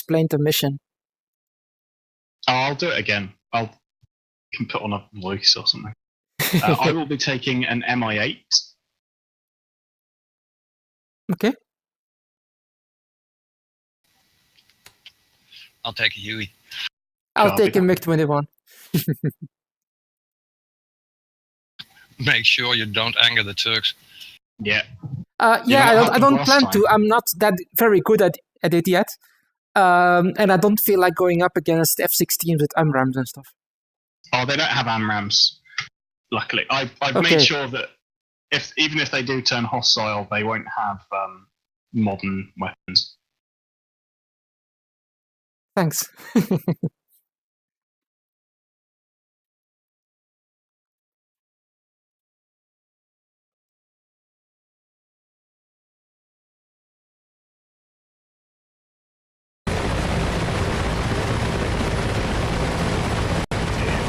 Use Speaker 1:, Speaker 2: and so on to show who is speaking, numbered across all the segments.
Speaker 1: explain the mission.
Speaker 2: Oh, I'll do it again. I can put on a voice or something. I will be taking an MI8.
Speaker 1: Okay.
Speaker 3: I'll take a Huey.
Speaker 1: I'll take a MiG-21.
Speaker 3: Make sure you don't anger the Turks.
Speaker 2: Yeah.
Speaker 1: I don't plan to. I'm not that very good at it yet. And I don't feel like going up against F-16s with AMRAAMs and stuff.
Speaker 2: Oh, they don't have AMRAAMs. Luckily, I've made sure that even if they do turn hostile, they won't have modern weapons.
Speaker 1: Thanks.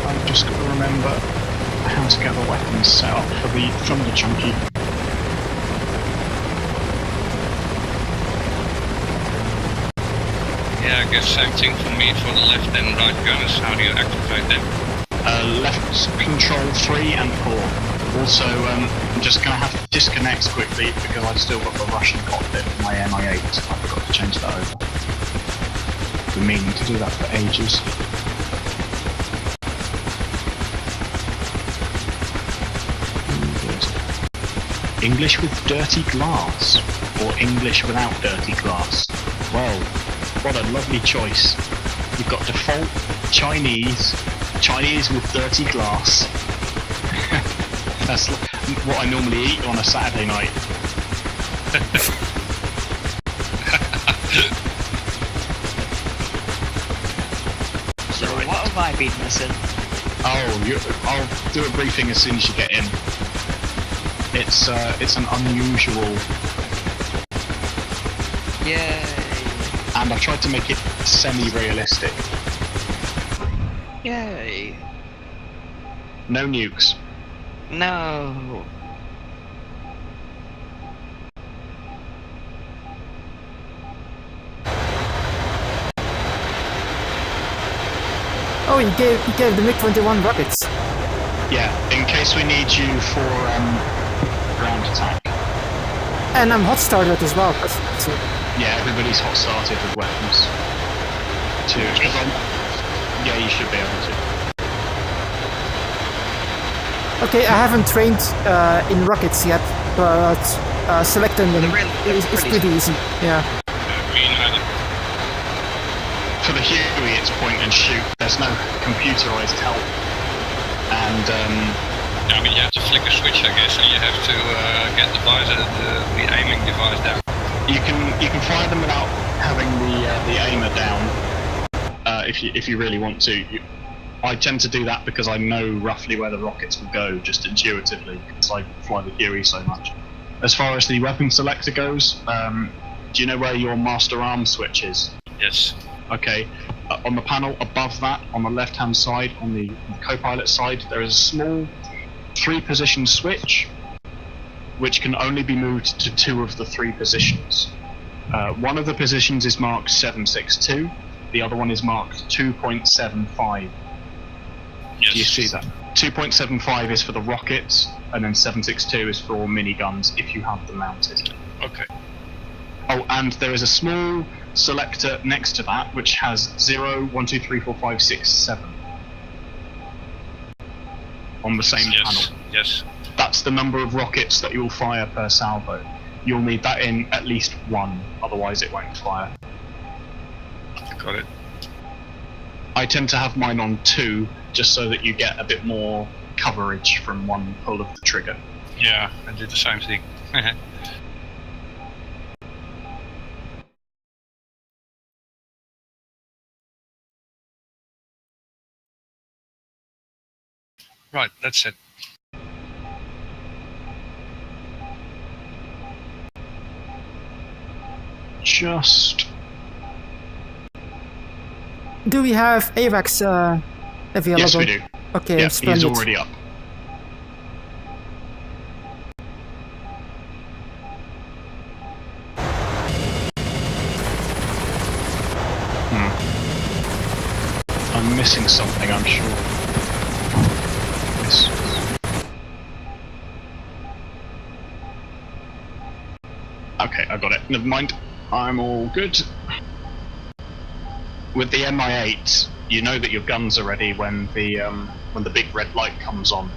Speaker 2: I've just got to remember how to get the weapons set up for the Thunder Chunky.
Speaker 3: Yeah, I guess same thing for me for the left and right gunners. How do you activate them?
Speaker 2: Left control 3 and 4. Also, I'm just going to have to disconnect quickly because I've still got the Russian cockpit for my MI8. I forgot to change that over. I've been meaning to do that for ages. English with dirty glass, or English without dirty glass? Well, what a lovely choice. You've got default Chinese with dirty glass. That's what I normally eat on a Saturday night.
Speaker 4: So what have I been missing?
Speaker 2: I'll do a briefing as soon as you get in. It's an unusual.
Speaker 4: Yay!
Speaker 2: And I've tried to make it semi-realistic.
Speaker 4: Yay!
Speaker 2: No nukes.
Speaker 4: No.
Speaker 1: Oh, you gave the MiG-21 rockets.
Speaker 2: Yeah, in case we need you for ground attack.
Speaker 1: And I'm hot started as well.
Speaker 2: Yeah, everybody's hot started with weapons. Yeah, you should be able to.
Speaker 1: Okay, I haven't trained in rockets yet, but selecting them is pretty easy. Yeah.
Speaker 2: For the Huey, it's point and shoot. There's no computerized help, and
Speaker 3: I mean, you have to flick a switch, I guess, and you have to get the aiming device down.
Speaker 2: You can fire them without having the aimer down if you really want to. I tend to do that because I know roughly where the rockets will go, just intuitively, because I fly the Huey so much. As far as the weapon selector goes, do you know where your master arm switch is?
Speaker 3: Yes.
Speaker 2: Okay. On the panel above that, on the left-hand side, on the co-pilot side, there is a small 3-position switch, which can only be moved to 2 of the 3 positions. One of the positions is marked 762, the other one is marked 2.75.
Speaker 3: Yes.
Speaker 2: Do you see that? 2.75 is for the rockets, and then 762 is for miniguns if you have them mounted.
Speaker 3: Okay.
Speaker 2: Oh, and there is a small selector next to that which has 0, 1, 2, 3, 4, 5, 6, 7 on the same panel.
Speaker 3: Yes.
Speaker 2: That's the number of rockets that you will fire per salvo. You'll need that in at least 1, otherwise it won't fire.
Speaker 3: Got it.
Speaker 2: I tend to have mine on 2, just so that you get a bit more coverage from one pull of the trigger.
Speaker 3: Yeah, I did the same thing. Right, that's it.
Speaker 2: Just...
Speaker 1: Do we have AVAX available?
Speaker 2: Yes, we do.
Speaker 1: Okay,
Speaker 2: yeah,
Speaker 1: splendid.
Speaker 2: He's already up. I'm missing something, I'm sure. Yes. Okay, I got it. Never mind. I'm all good. With the MI8, you know that your guns are ready when the big red light comes on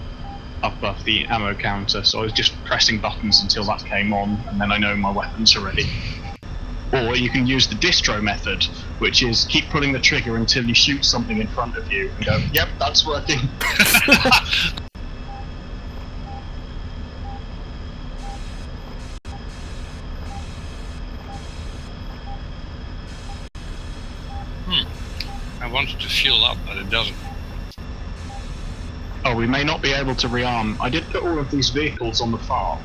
Speaker 2: up above the ammo counter. So I was just pressing buttons until that came on, and then I know my weapons are ready. Or you can use the distro method, which is keep pulling the trigger until you shoot something in front of you and go, yep, that's working.
Speaker 3: I wanted to fuel up, but it doesn't.
Speaker 2: Oh, we may not be able to rearm. I did put all of these vehicles on the farm,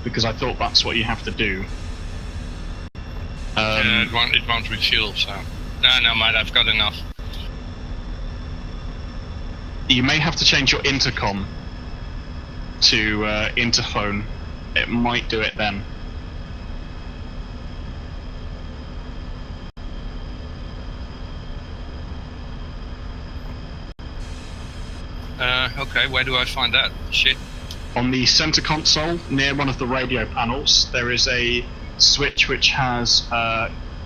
Speaker 2: because I thought that's what you have to do.
Speaker 3: It won't refuel, so... No, mate, I've got enough.
Speaker 2: You may have to change your intercom to interphone. It might do it then.
Speaker 3: Okay, where do I find that? Shit.
Speaker 2: On the center console, near one of the radio panels, there is a switch which has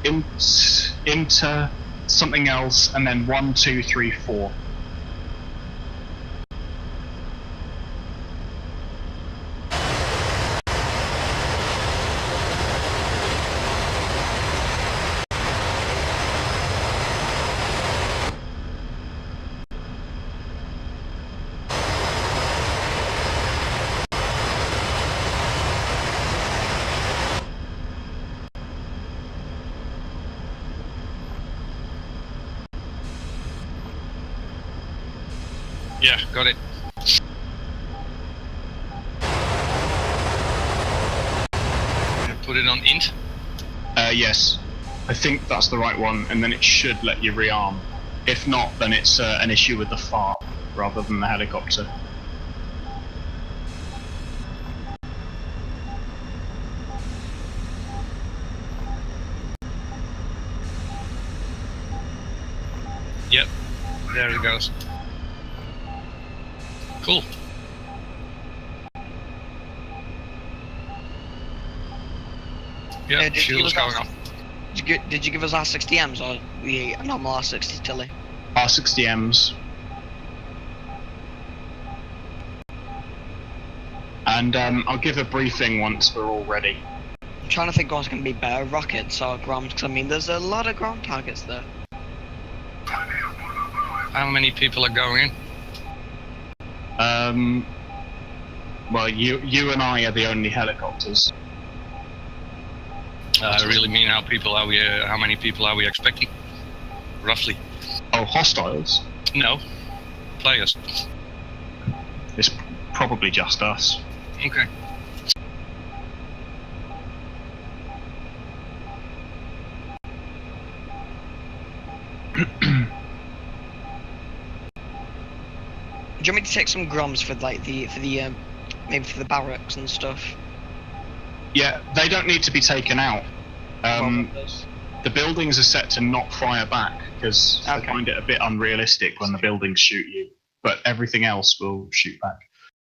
Speaker 2: inter something else, and then 1, 2, 3, 4.
Speaker 3: Yeah, got it. Put it on int?
Speaker 2: Yes. I think that's the right one, and then it should let you rearm. If not, then it's an issue with the FARP rather than the helicopter.
Speaker 3: Yep, there it goes. Cool. Yeah, fuel's going on.
Speaker 4: Did you give us R60Ms or the normal R60 Tilly?
Speaker 2: R60Ms. And I'll give a briefing once we're all ready.
Speaker 4: I'm trying to think what's going to be better, rockets or ground, because I mean there's a lot of ground targets there.
Speaker 3: How many people are going in?
Speaker 2: Well, you and I are the only helicopters.
Speaker 3: I really mean how many people are we expecting? Roughly.
Speaker 2: Oh, hostiles?
Speaker 3: No. Players.
Speaker 2: It's probably just us.
Speaker 3: Okay.
Speaker 4: Do you want me to take some grums for like maybe for the barracks and stuff?
Speaker 2: Yeah, they don't need to be taken out. The buildings are set to not fire back because I find it a bit unrealistic when the buildings shoot you, but everything else will shoot back.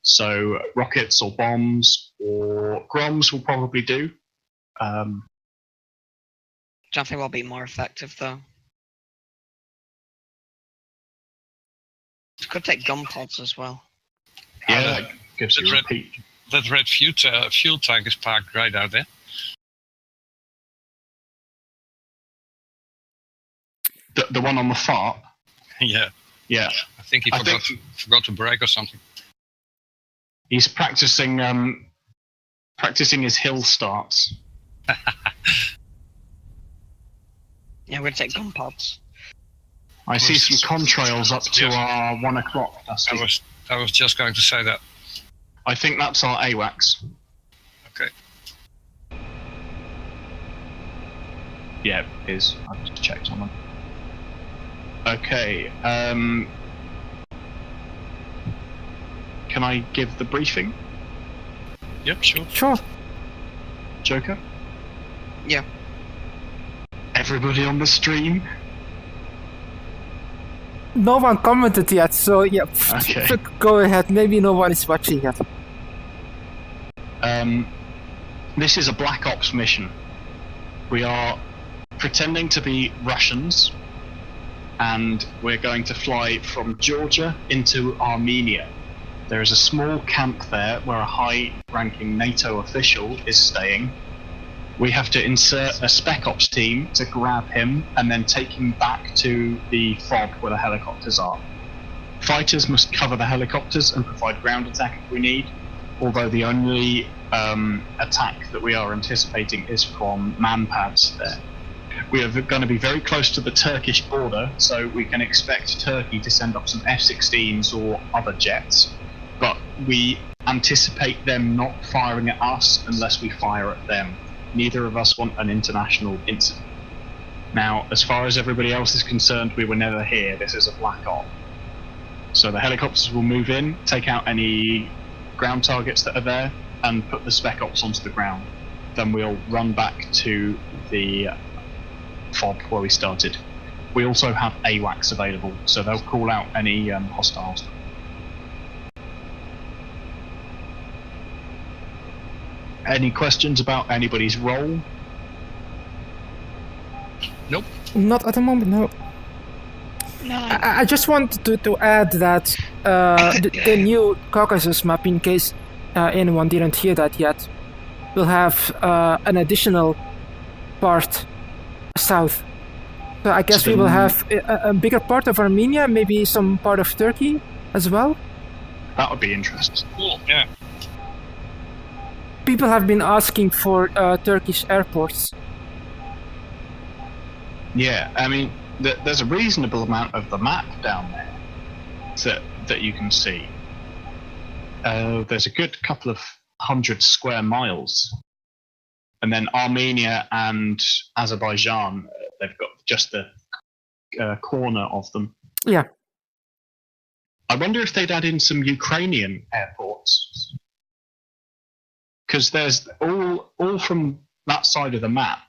Speaker 2: So rockets or bombs or groms will probably do.
Speaker 4: Do you think will be more effective though? Could take gun pods as well.
Speaker 2: Yeah, that gives you a peek.
Speaker 3: That red fuel tank is parked right out there.
Speaker 2: The one on the FARP?
Speaker 3: Yeah.
Speaker 2: Yeah.
Speaker 3: I think he forgot to brake or something.
Speaker 2: He's practicing his hill starts.
Speaker 4: Yeah, we're going to take gun pods.
Speaker 2: I see some contrails up to our 1 o'clock.
Speaker 3: I was just going to say that.
Speaker 2: I think that's our AWACS.
Speaker 3: Okay.
Speaker 2: Yeah, it is. I've just checked on them. Okay. Can I give the briefing?
Speaker 3: Yep, sure.
Speaker 1: Sure.
Speaker 2: Joker?
Speaker 4: Yeah.
Speaker 2: Everybody on the stream?
Speaker 1: No one commented yet, so yeah.
Speaker 2: Okay.
Speaker 1: Go ahead. Maybe no one is watching yet.
Speaker 2: This is a Black Ops mission. We are pretending to be Russians, and we're going to fly from Georgia into Armenia. There is a small camp there where a high-ranking NATO official is staying. We have to insert a Spec Ops team to grab him and then take him back to the FOB where the helicopters are. Fighters must cover the helicopters and provide ground attack if we need, although the only attack that we are anticipating is from man-pads there. We are going to be very close to the Turkish border, so we can expect Turkey to send up some F-16s or other jets, but we anticipate them not firing at us unless we fire at them. Neither of us want an international incident. Now, as far as everybody else is concerned, we were never here. This is a Black Op. So the helicopters will move in, take out any ground targets that are there, and put the Spec Ops onto the ground. Then we'll run back to the FOB where we started. We also have AWACS available, so they'll call out any hostiles. Any questions about anybody's role?
Speaker 3: Nope.
Speaker 1: Not at the moment, no.
Speaker 4: No.
Speaker 1: I just wanted to add that the new Caucasus map, in case anyone didn't hear that yet, will have an additional part south. So I guess we will have a bigger part of Armenia, maybe some part of Turkey as well.
Speaker 2: That would be interesting.
Speaker 3: Cool, yeah.
Speaker 1: People have been asking for Turkish airports.
Speaker 2: Yeah, I mean, there's a reasonable amount of the map down there that you can see. There's a good couple of 100 square miles. And then Armenia and Azerbaijan, they've got just the corner of them.
Speaker 1: Yeah.
Speaker 2: I wonder if they'd add in some Ukrainian airports. Because there's all from that side of the map,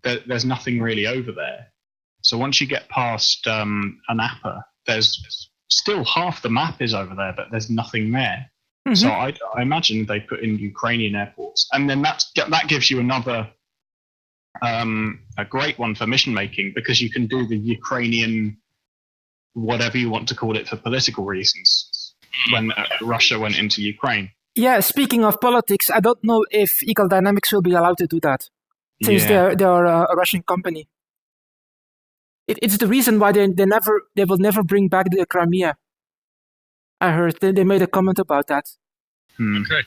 Speaker 2: there's nothing really over there. So once you get past Anapa, there's still half the map is over there, but there's nothing there. Mm-hmm. So I imagine they put in Ukrainian airports, and then that gives you another a great one for mission making, because you can do the Ukrainian, whatever you want to call it for political reasons, when Russia went into Ukraine.
Speaker 1: Yeah, speaking of politics, I don't know if Eagle Dynamics will be allowed to do that, since they're a Russian company. It's the reason why they will never bring back the Crimea. I heard they made a comment about that.
Speaker 3: Okay.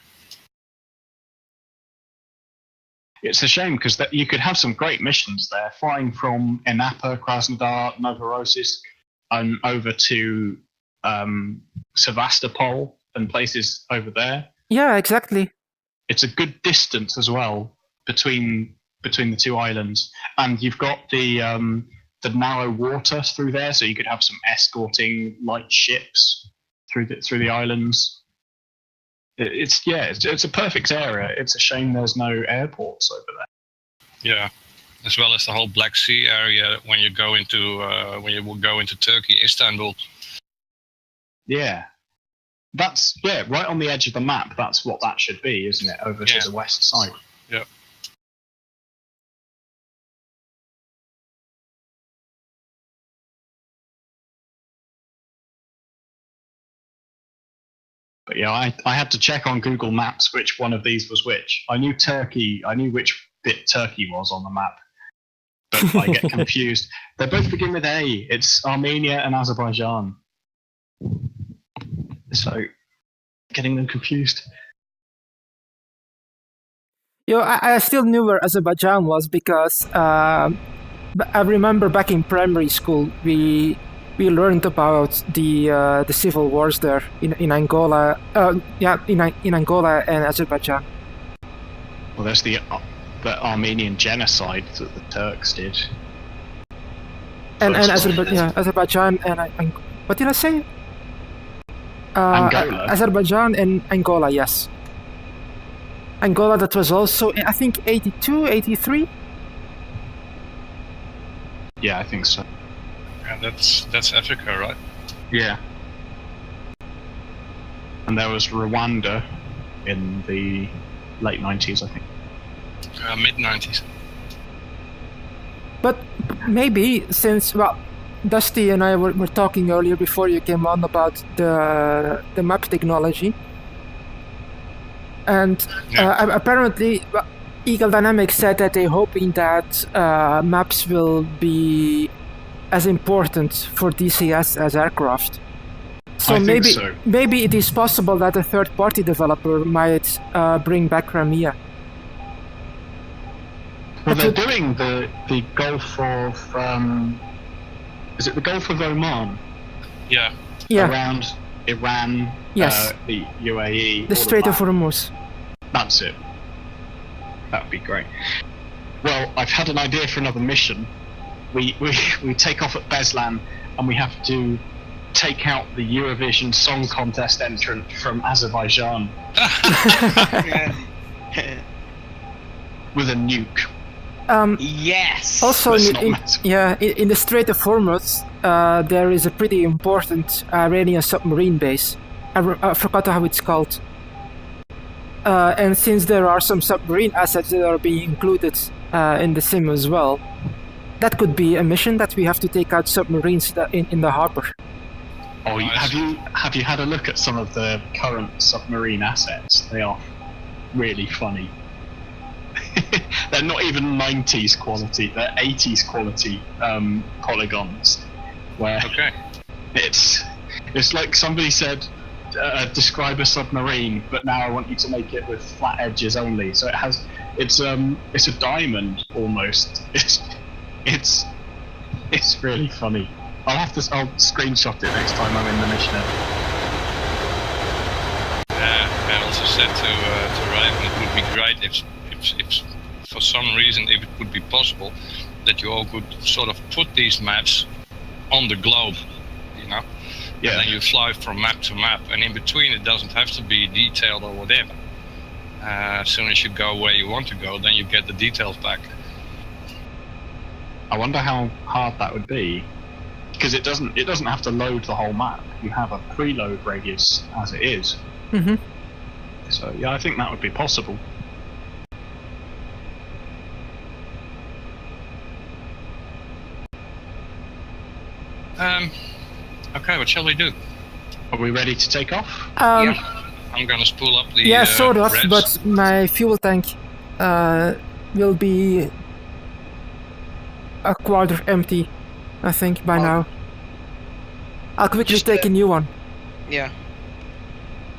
Speaker 2: It's a shame, because you could have some great missions there, flying from Anapa, Krasnodar, Novorossiysk, and over to Sevastopol and places over there.
Speaker 1: Yeah, exactly.
Speaker 2: It's a good distance as well between the two islands, and you've got the narrow water through there, so you could have some escorting light ships through the islands. It's a perfect area. It's a shame there's no airports over there.
Speaker 3: Yeah, as well as the whole Black Sea area when you go into will go into Turkey, Istanbul.
Speaker 2: Yeah, that's right on the edge of the map. That's what that should be, isn't it? Over to the west side.
Speaker 3: Yeah.
Speaker 2: But yeah, I had to check on Google Maps which one of these was which. I knew Turkey. I knew which bit Turkey was on the map, but I get confused. They both begin with A. It's Armenia and Azerbaijan. So, getting them confused.
Speaker 1: I still knew where Azerbaijan was, because I remember back in primary school we learned about the civil wars there in Angola. In Angola and Azerbaijan.
Speaker 2: Well, there's the Armenian genocide that the Turks did.
Speaker 1: And Azerbaijan and what did I say?
Speaker 2: Angola.
Speaker 1: Azerbaijan and Angola, yes. Angola, that was also, I think, 82, 83?
Speaker 2: Yeah, I think so.
Speaker 3: Yeah, that's Africa, right?
Speaker 2: Yeah. And there was Rwanda in the late 90s, I think.
Speaker 3: Mid 90s.
Speaker 1: But maybe since, well, Dusty and I were talking earlier before you came on about the map technology. And apparently, Eagle Dynamics said that they're hoping that maps will be as important for DCS as aircraft. So
Speaker 2: I think so.
Speaker 1: Maybe it is possible that a third-party developer might bring back Crimea.
Speaker 2: Well, they're doing the Gulf of is it the Gulf of Oman?
Speaker 3: Yeah.
Speaker 2: Around Iran,
Speaker 1: Yes.
Speaker 2: the UAE,
Speaker 1: The
Speaker 2: all
Speaker 1: Strait of
Speaker 2: that.
Speaker 1: Hormuz.
Speaker 2: That's it. That would be great. Well, I've had an idea for another mission. We take off at Beslan and we have to take out the Eurovision Song Contest entrant from Azerbaijan with a nuke.
Speaker 4: Yes.
Speaker 1: Also,
Speaker 2: Let's not mess with
Speaker 1: in the Strait of Hormuz, there is a pretty important Iranian submarine base. I forgot how it's called. And since there are some submarine assets that are being included in the sim as well, that could be a mission that we have to take out submarines in the harbor.
Speaker 2: Oh, have you had a look at some of the current submarine assets? They are really funny. They're not even 90s quality, they're 80s quality polygons. Where it's like somebody said, describe a submarine, but now I want you to make it with flat edges only. So it's a diamond almost. It's really funny. I'll screenshot it next time I'm in the mission.
Speaker 3: I also said to Ryan it would be great if for some reason if it would be possible that you all could sort of put these maps on the globe, you know.
Speaker 2: Yeah.
Speaker 3: And then you fly from map to map, and in between it doesn't have to be detailed or whatever. As soon as you go where you want to go, then you get the details back.
Speaker 2: I wonder how hard that would be, because it doesn't have to load the whole map. You have a preload radius as it is.
Speaker 1: Mm-hmm.
Speaker 2: So yeah, I think that would be possible.
Speaker 3: Okay, what shall we do?
Speaker 2: Are we ready to take off?
Speaker 3: I'm gonna spool up the
Speaker 1: sort of,
Speaker 3: revs.
Speaker 1: but my fuel tank will be a quarter empty, I think, by now. I'll quickly take a new one.
Speaker 4: Yeah.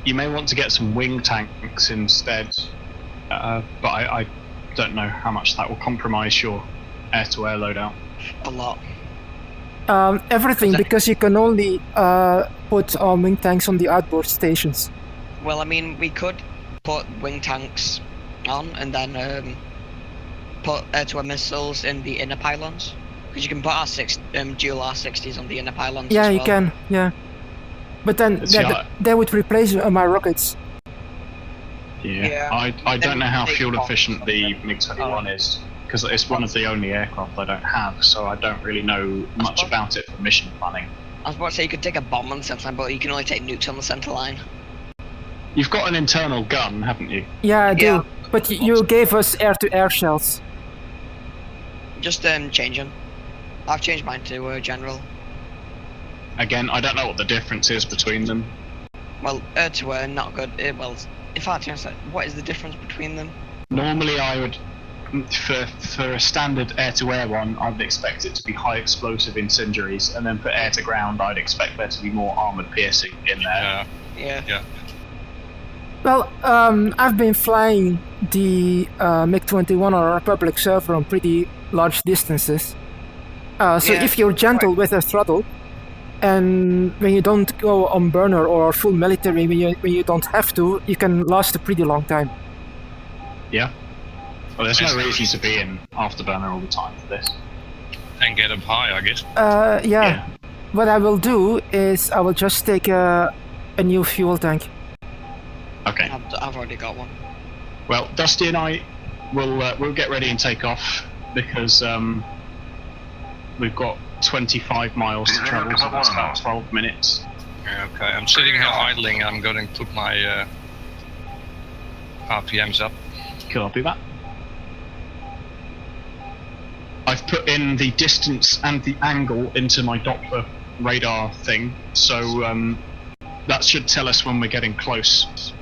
Speaker 2: You may want to get some wing tanks instead, but I don't know how much that will compromise your air-to-air loadout.
Speaker 4: A lot.
Speaker 1: Everything, because you can only put wing tanks on the outboard stations.
Speaker 4: Well, I mean, we could put wing tanks on and then put air-to-air missiles in the inner pylons. Because you can put our dual R60s on the inner pylons.
Speaker 1: Yeah,
Speaker 4: as well.
Speaker 1: you can. Yeah, but then they would replace my rockets.
Speaker 2: Yeah. I don't know how fuel efficient the MiG-21 is, because it's one of the only aircraft I don't have, so I don't really know much about it for mission planning.
Speaker 4: I was about to say you could take a bomb on the center line, but you can only take nukes on the center line.
Speaker 2: You've got an internal gun, haven't you?
Speaker 1: Yeah, I do.
Speaker 4: Yeah.
Speaker 1: But you gave us air-to-air shells.
Speaker 4: Just change them. I've changed mine to general.
Speaker 2: Again, I don't know what the difference is between them.
Speaker 4: Well, air-to-air, not good. Well, in fact, what is the difference between them?
Speaker 2: Normally I would, for a standard air-to-air one, I would expect it to be high explosive incendiaries, and then for air-to-ground I'd expect there to be more armoured piercing in there.
Speaker 4: Yeah.
Speaker 1: Well, I've been flying the MiG-21 on a Republic server on pretty large distances. So if you're gentle with the throttle, and when you don't go on burner or full military, when you don't have to, you can last a pretty long time.
Speaker 2: Yeah. Well, there's no reason to be in afterburner all the time for this.
Speaker 3: And get up high, I guess.
Speaker 1: Yeah. What I will do is I will just take a new fuel tank.
Speaker 2: Okay.
Speaker 4: I've already got one.
Speaker 2: Well, Dusty and I will we'll get ready and take off, because we've got 25 miles to travel, so that's about 12 minutes.
Speaker 3: Okay, I'm sitting here idling. I'm going to put my RPMs up.
Speaker 2: Copy that. I've put in the distance and the angle into my Doppler radar thing, so that should tell us when we're getting close.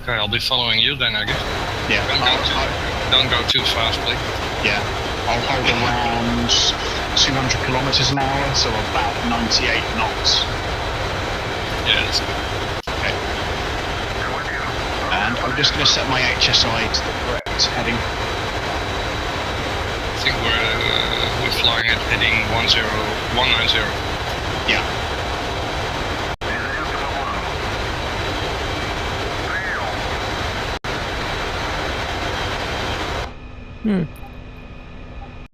Speaker 3: Okay, I'll be following you then, I guess.
Speaker 2: Yeah.
Speaker 3: Don't go too fast, please.
Speaker 2: Yeah. I'll hold around 200 kilometers an hour, so about 98 knots.
Speaker 3: Yeah, that's good.
Speaker 2: Okay. And I'm just going to set my HSI to the correct heading.
Speaker 3: I think we're flying at heading 190.
Speaker 2: Yeah.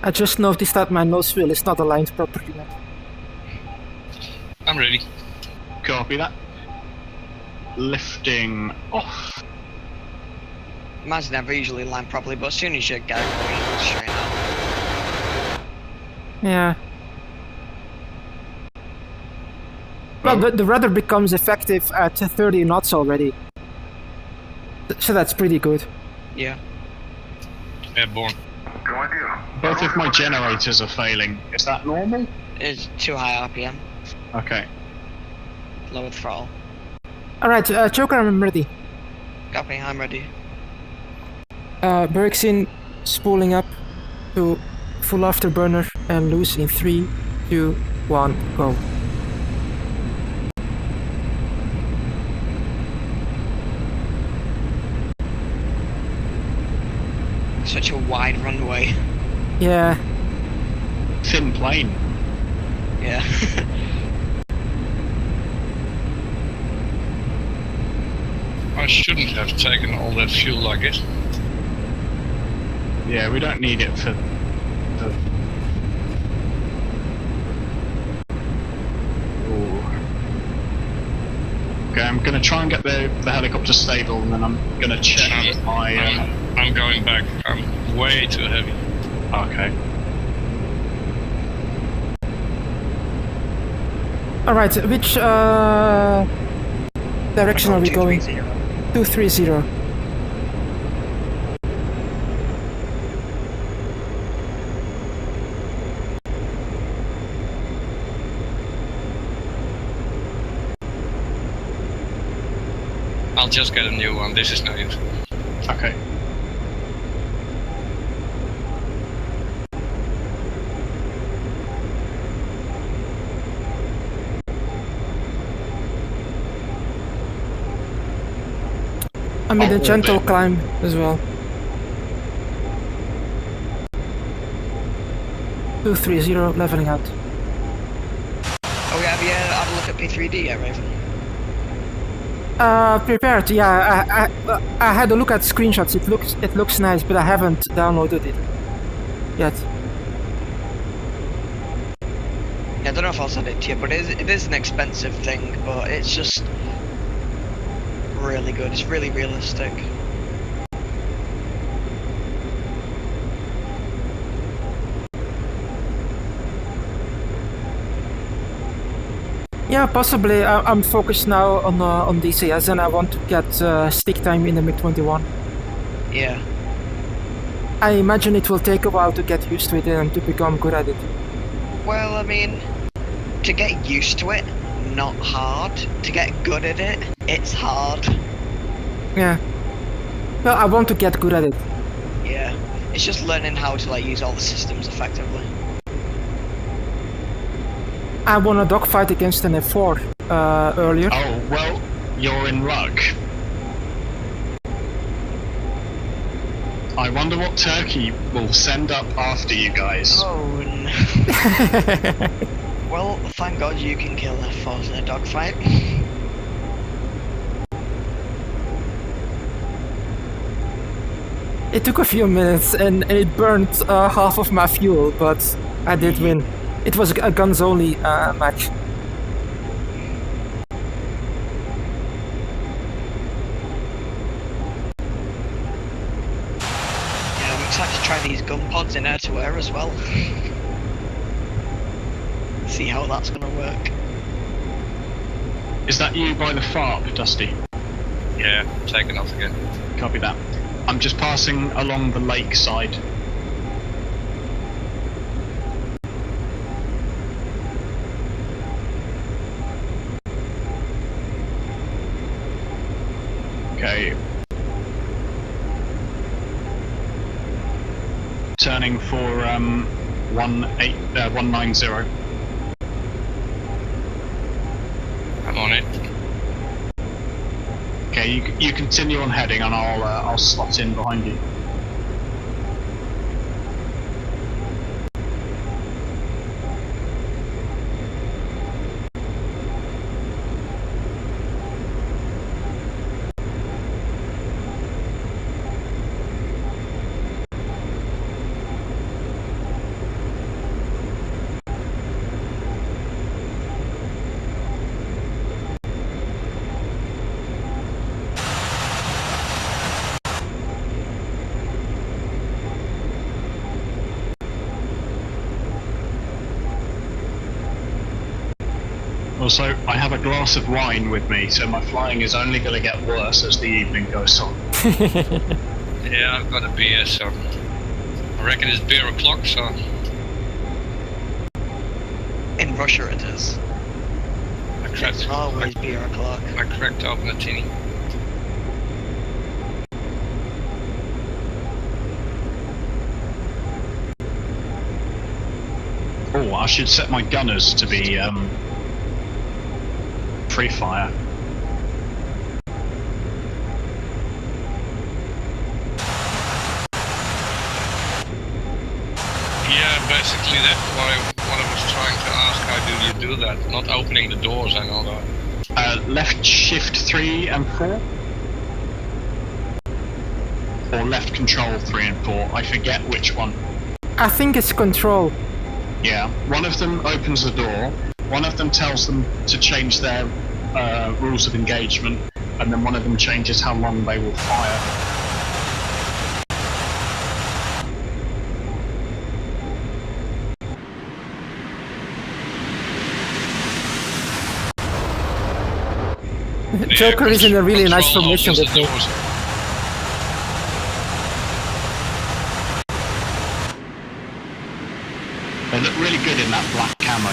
Speaker 1: I just noticed that my nose wheel is not aligned properly yet.
Speaker 3: I'm ready.
Speaker 2: Copy that. Lifting off.
Speaker 4: Mine's never usually aligned properly, but as soon as you get it going, it's straight out.
Speaker 1: Yeah. Well, the rudder becomes effective at 30 knots already. So that's pretty good.
Speaker 4: Yeah.
Speaker 3: Airborne.
Speaker 2: Both of my generators are failing. Is that normal?
Speaker 4: It's too high RPM.
Speaker 2: Okay.
Speaker 4: Lower throttle.
Speaker 1: Alright, Choker, I'm ready.
Speaker 4: Copy, I'm ready.
Speaker 1: Brakes in, spooling up to full afterburner and loose in 3, 2, 1, go.
Speaker 4: Such a wide runway.
Speaker 1: Yeah.
Speaker 2: Thin plane.
Speaker 4: Yeah.
Speaker 3: I shouldn't have taken all that fuel, I guess.
Speaker 2: Yeah, we don't need it for the... Ooh. Okay, I'm gonna try and get the helicopter stable, and then I'm gonna check my...
Speaker 3: I'm going back. I'm way too heavy.
Speaker 2: Okay.
Speaker 1: Alright, which direction are we going? 230.
Speaker 3: I'll just get a new one. This is no use.
Speaker 2: Okay.
Speaker 1: I'm in a gentle climb as well. 230, leveling out.
Speaker 4: Oh yeah, have you had a look at P3D yet, Raven?
Speaker 1: Prepared, yeah. I had a look at screenshots. It looks nice, but I haven't downloaded it yet.
Speaker 4: Yeah, I don't know if I'll send it to you, but it is an expensive thing, but it's just really good. It's really realistic.
Speaker 1: Yeah, possibly. I'm focused now on DCS, and I want to get stick time in the MiG-21.
Speaker 4: Yeah.
Speaker 1: I imagine it will take a while to get used to it and to become good at it.
Speaker 4: Well, I mean, to get used to it, not hard. To get good at it, it's hard.
Speaker 1: Yeah. Well, I want to get good at it.
Speaker 4: Yeah. It's just learning how to use all the systems effectively.
Speaker 1: I won a dogfight against an F4 earlier.
Speaker 2: Oh, well, you're in luck. I wonder what Turkey will send up after you guys.
Speaker 4: Oh no. Well, thank God you can kill F4s in a dogfight.
Speaker 1: It took a few minutes and it burned half of my fuel, but I did win. It was a guns only match.
Speaker 4: Yeah, I'm excited to try these gun pods in air-to-air as well. See how that's gonna work.
Speaker 2: Is that you by the FARP, Dusty?
Speaker 3: Yeah, taking off again.
Speaker 2: Copy that. I'm just passing along the lake side. Okay. Turning for 190.
Speaker 3: I'm on it.
Speaker 2: Okay, you continue on heading, and I'll slot in behind you. Also, I have a glass of wine with me, so my flying is only going to get worse as the evening goes on.
Speaker 3: Yeah, I've got a beer, so I reckon it's beer o'clock, so
Speaker 4: In Russia it is. It's always beer o'clock.
Speaker 3: I cracked open a tinny.
Speaker 2: Oh, I should set my gunners to be free fire.
Speaker 3: Yeah, basically that's what I was trying to ask. How do you do that? Not opening the doors, I know that.
Speaker 2: Left shift 3 and 4? Or left control 3 and 4? I forget which one.
Speaker 1: I think it's control.
Speaker 2: Yeah, one of them opens the door, one of them tells them to change their rules of engagement, and then one of them changes how long they will fire.
Speaker 1: Joker is in a really nice formation with me.
Speaker 2: They look really good in that black camo.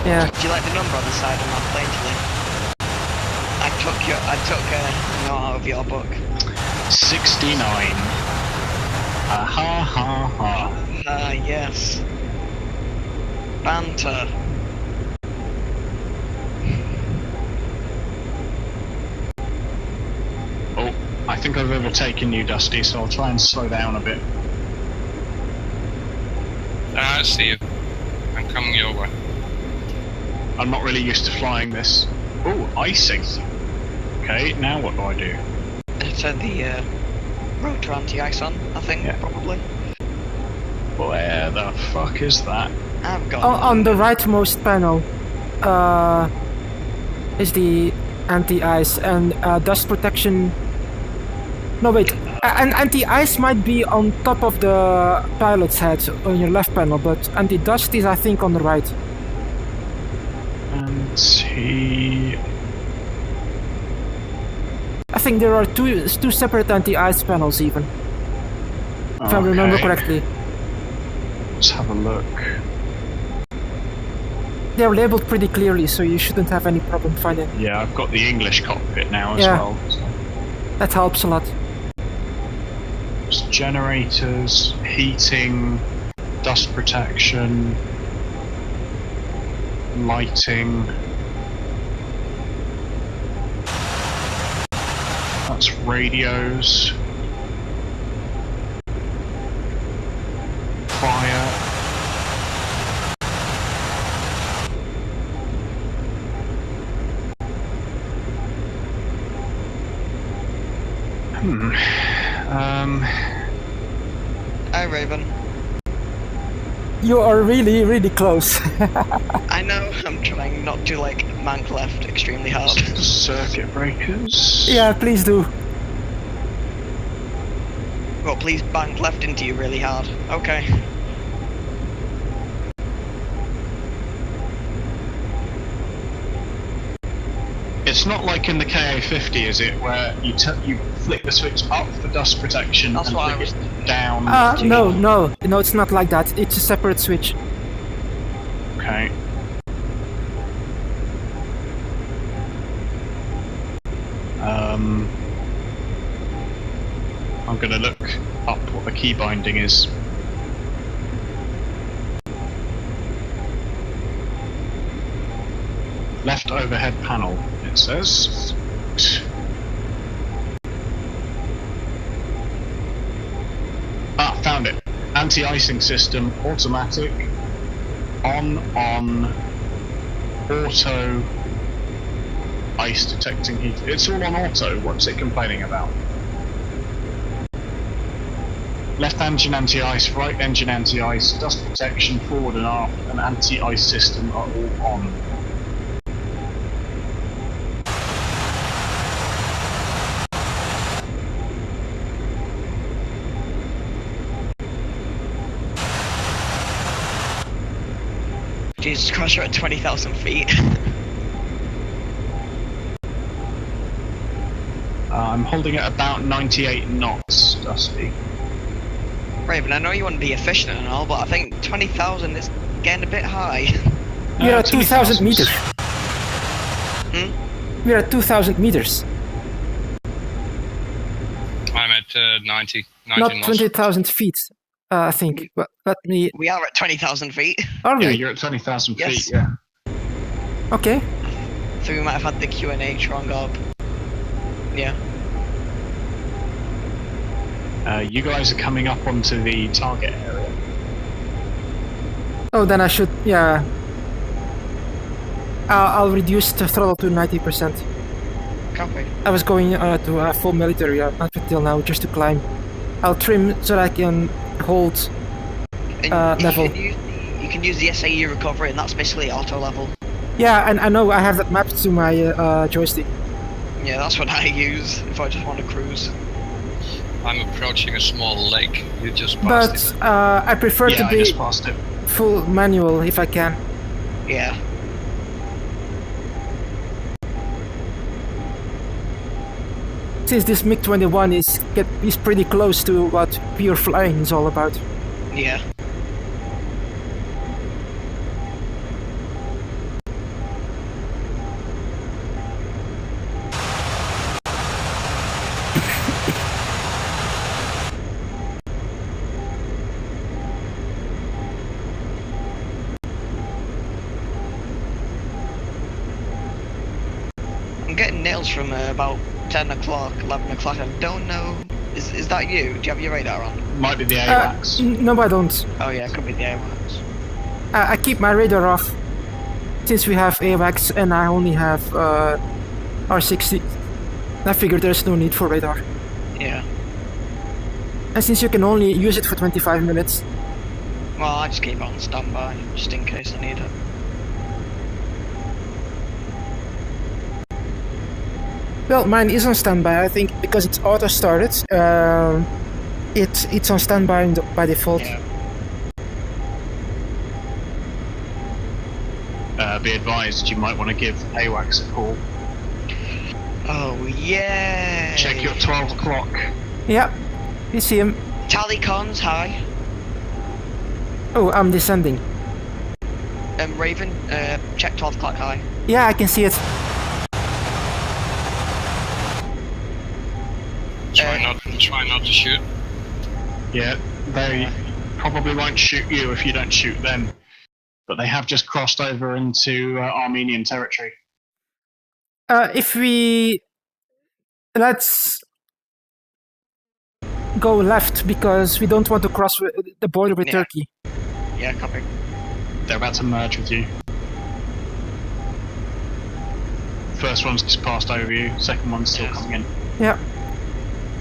Speaker 4: Yeah. Do you like the number on the side of my plane, Julie? I took a note out of your book.
Speaker 2: 69. Ha ha ha.
Speaker 4: Ah, yes. Banter.
Speaker 2: Oh, I think I've overtaken you, Dusty, so I'll try and slow down a bit.
Speaker 3: I see you. I'm coming your way.
Speaker 2: I'm not really used to flying this. Oh, icing. Okay, now what do I do?
Speaker 4: Turn the rotor anti-ice on, I think,
Speaker 2: Yeah.
Speaker 4: probably.
Speaker 2: Where the fuck is that?
Speaker 4: I've got
Speaker 1: On the rightmost panel is the anti-ice and dust protection. No, wait. Anti-ice might be on top of the pilot's head on your left panel, but anti-dust is, I think, on the right. I think there are two separate anti-ice panels, even. If I remember correctly.
Speaker 2: Let's have a look.
Speaker 1: They're labeled pretty clearly, so you shouldn't have any problem finding.
Speaker 2: Yeah, I've got the English cockpit now as well. So.
Speaker 1: That helps a lot.
Speaker 2: There's generators, heating, dust protection, lighting. That's radios. Fire.
Speaker 4: Hi, Raven.
Speaker 1: You are really, really close.
Speaker 4: I know, I'm trying not to, mank left extremely hard.
Speaker 2: Circuit breakers.
Speaker 1: Yeah, please do.
Speaker 4: But please bank left into you really hard. Okay.
Speaker 2: It's not like in the KA50, is it, where you flick the switch up for dust protection
Speaker 4: That's
Speaker 2: and
Speaker 4: what I
Speaker 2: flick
Speaker 4: was.
Speaker 2: it down?
Speaker 1: No, it's not like that. It's a separate switch.
Speaker 2: Okay. I'm gonna look up what the key binding is. Left overhead panel, it says. Ah, found it. Anti-icing system, automatic, on, auto, ice detecting heat. It's all on auto. What's it complaining about? Left engine anti-ice, right engine anti-ice, dust protection forward and aft, and anti-ice system are all on.
Speaker 4: Jesus Christ, you're at 20,000 feet.
Speaker 2: I'm holding at about 98 knots, Dusty.
Speaker 4: Raven, I know you want to be efficient and all, but I think 20,000 is getting a bit high.
Speaker 1: We're at 2,000 meters. We're at 2,000 meters.
Speaker 3: I'm at 90
Speaker 1: Not
Speaker 3: knots.
Speaker 1: 20,000 feet, I think. But let me...
Speaker 4: We are at 20,000 feet.
Speaker 1: Are
Speaker 2: Yeah,
Speaker 1: we?
Speaker 2: you're at 20,000
Speaker 4: Yes.
Speaker 2: feet, yeah.
Speaker 1: Okay.
Speaker 4: So we might have had the Q&A wrong up. Yeah.
Speaker 2: You guys are coming up onto the target area.
Speaker 1: Oh, then I should... Yeah. I'll reduce the throttle to 90%.
Speaker 4: Copy.
Speaker 1: I was going to full military up until now, just to climb. I'll trim so that I can hold
Speaker 4: And
Speaker 1: level.
Speaker 4: You can use the SAE recovery, and that's basically auto level.
Speaker 1: Yeah, and I know I have that mapped to my joystick.
Speaker 4: Yeah, that's what I use if I just want to cruise.
Speaker 3: I'm approaching a small lake. You just passed
Speaker 1: But
Speaker 3: it.
Speaker 1: I prefer
Speaker 2: Yeah,
Speaker 1: to
Speaker 2: I
Speaker 1: be
Speaker 2: just passed it.
Speaker 1: full manual if I can.
Speaker 4: Yeah.
Speaker 1: Since this MiG-21 is pretty close to what pure flying is all about.
Speaker 4: Yeah. I'm getting nails from about 10 o'clock, 11 o'clock. I don't know. Is that you? Do you have your radar on?
Speaker 2: Might be the AWACS.
Speaker 1: No, I don't.
Speaker 4: Oh yeah, it could be the AWACS.
Speaker 1: I keep my radar off. Since we have AWACS and I only have R60, I figured there's no need for radar.
Speaker 4: Yeah.
Speaker 1: And since you can only use it for 25 minutes,
Speaker 4: Well, I just keep it on standby, just in case I need it.
Speaker 1: well, mine is on standby. I think because it's auto started, it's on standby by default.
Speaker 4: Yeah.
Speaker 2: Be advised, you might want to give AWACS a call.
Speaker 4: Oh yeah.
Speaker 2: Check your 12 o'clock.
Speaker 1: Yeah, you see him.
Speaker 4: Tally cons, hi.
Speaker 1: Oh, I'm descending.
Speaker 4: Raven, check 12 o'clock high.
Speaker 1: Yeah, I can see it.
Speaker 3: Try not to shoot.
Speaker 2: Yeah, they probably won't shoot you if you don't shoot them. But they have just crossed over into Armenian territory.
Speaker 1: Let's go left because we don't want to cross the border with
Speaker 4: Yeah.
Speaker 1: Turkey.
Speaker 4: Yeah, copy.
Speaker 2: They're about to merge with you. First one's just passed over you, second one's still coming in.
Speaker 1: Yeah.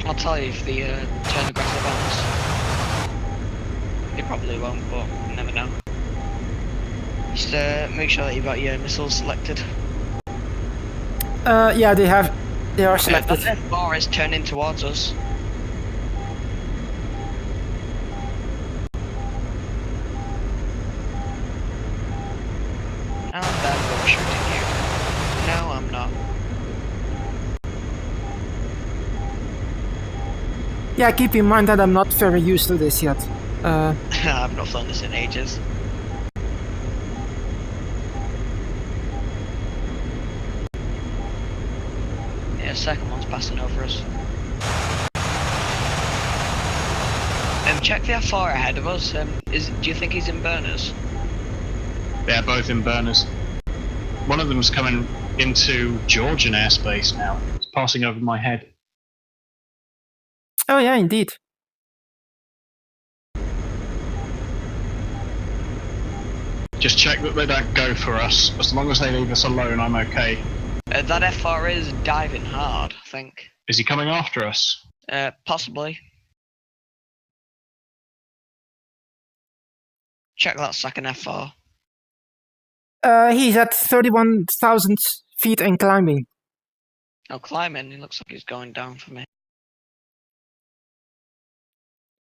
Speaker 4: I'll tell you if they turn aggressive on us. They probably won't, but you never know. Just make sure that you've got your missiles selected.
Speaker 1: Yeah, they are selected.
Speaker 4: That F4 is turning towards us.
Speaker 1: Yeah, keep in mind that I'm not very used to this yet.
Speaker 4: I've not flown this in ages. Yeah, second one's passing over us. Check the F4 ahead of us. Do you think he's in burners?
Speaker 2: They're both in burners. One of them's coming into Georgian airspace now. It's passing over my head.
Speaker 1: Oh yeah, indeed.
Speaker 2: Just check that they don't go for us. As long as they leave us alone, I'm okay.
Speaker 4: That F4 is diving hard, I think.
Speaker 2: Is he coming after us?
Speaker 4: Possibly. Check that second F4.
Speaker 1: He's at 31,000 feet and climbing.
Speaker 4: Oh, climbing. He looks like he's going down for me.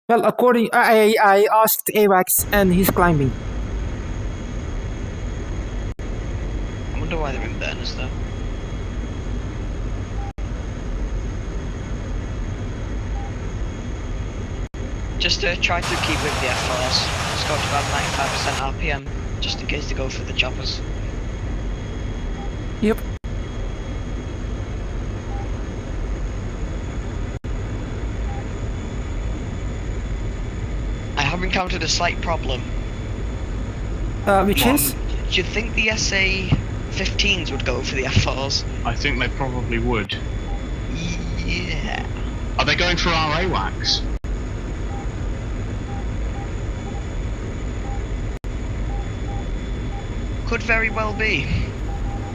Speaker 1: Well, I asked AWACS and he's climbing.
Speaker 4: I wonder why they're in burners though. Just try to keep with the F4s. Let's go to about 95% RPM, just in case they go for the choppers.
Speaker 1: Yep.
Speaker 4: I have encountered a slight problem.
Speaker 1: Which is?
Speaker 4: Do you think the SA-15s would go for the F4s?
Speaker 2: I think they probably would.
Speaker 4: Yeah.
Speaker 2: Are they going for our AWACS?
Speaker 4: Could very well be.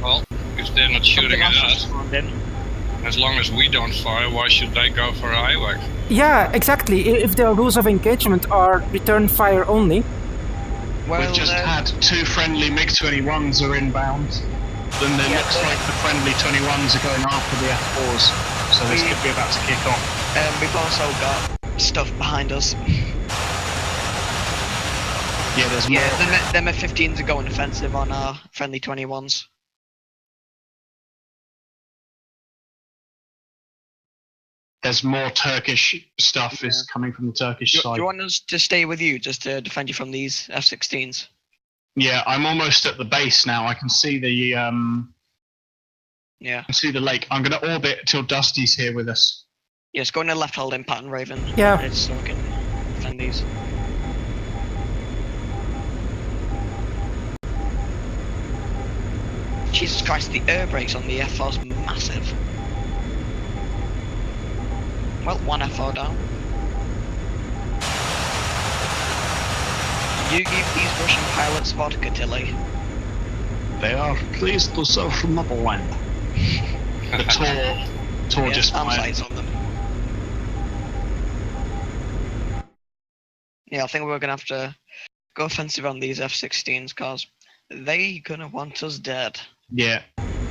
Speaker 3: Well, if they're not shooting at us, as long as we don't fire, why should they go for IWAC?
Speaker 1: Yeah, exactly. If the rules of engagement are return fire only.
Speaker 4: Well,
Speaker 2: We've just had two friendly MiG-21s are inbound. Then it looks like the friendly 21s are going after the F4s. So this could be about to kick off.
Speaker 4: We've also got stuff behind us.
Speaker 2: Yeah, there's more.
Speaker 4: Yeah, them F-15s are going offensive on our friendly 21s.
Speaker 2: There's more Turkish stuff is coming from the Turkish side.
Speaker 4: Do you want us to stay with you just to defend you from these F-16s?
Speaker 2: Yeah, I'm almost at the base now. I can see the
Speaker 4: Yeah.
Speaker 2: I can see the lake. I'm gonna orbit till Dusty's here with us.
Speaker 4: Yes, go in the left holding pattern, Raven.
Speaker 1: Yeah.
Speaker 4: So we can defend these. Jesus Christ, the air brakes on the F4's massive. Well, one F4 down. You give these Russian pilots vodka, Tilly.
Speaker 2: They are pleased to serve from Motherland. The Tor just fired.
Speaker 4: On them. Yeah, I think we're gonna have to go offensive on these F-16s, cause they gonna want us dead.
Speaker 2: Yeah,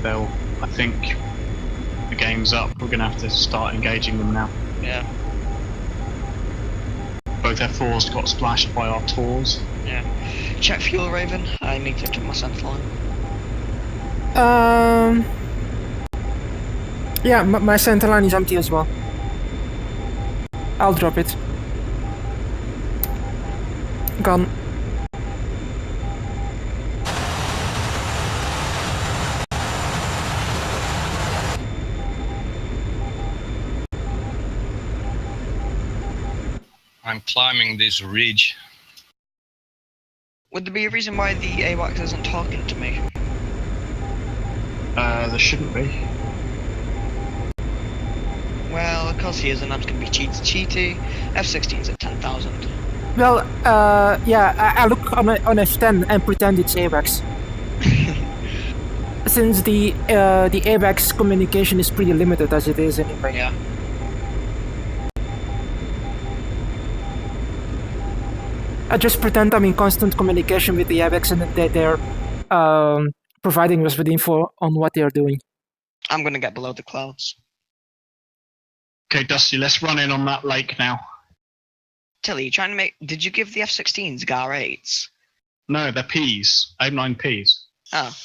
Speaker 2: they'll. I think the game's up. We're gonna have to start engaging them now.
Speaker 4: Yeah.
Speaker 2: Both F4s got splashed by our Tors.
Speaker 4: Yeah. Check fuel, Raven. I need to check my central line.
Speaker 1: Yeah, my center line is empty as well. I'll drop it. Gone.
Speaker 3: I'm climbing this ridge.
Speaker 4: Would there be a reason why the AWACS isn't talking to me?
Speaker 2: There shouldn't be.
Speaker 4: Well, because he isn't, I'm just gonna be cheaty. F-16's at 10,000.
Speaker 1: Well, yeah, I look on F10 and pretend it's AWACS. Since the AWACS communication is pretty limited as it is anyway.
Speaker 4: Yeah.
Speaker 1: I just pretend I'm in constant communication with the AWACS and that they're providing us with info on what they're doing.
Speaker 4: I'm gonna get below the clouds.
Speaker 2: Okay, Dusty, let's run in on that lake now.
Speaker 4: Tilly, you trying to make... Did you give the F-16s GAR-8s?
Speaker 2: No, they're Ps. AIM-9 Ps.
Speaker 4: Oh.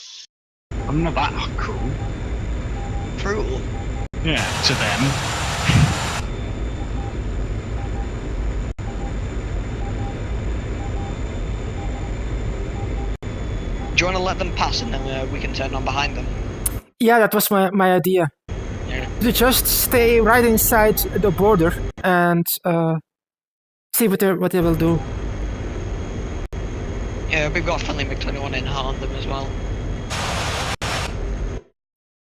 Speaker 2: I'm not that cruel.
Speaker 4: Cruel?
Speaker 2: Yeah, to them.
Speaker 4: you want to let them pass and then we can turn on behind them?
Speaker 1: Yeah, that was my idea.
Speaker 4: Yeah.
Speaker 1: To just stay right inside the border and see what they will do.
Speaker 4: Yeah, we've got a friendly MiG-21 in hard on them as well.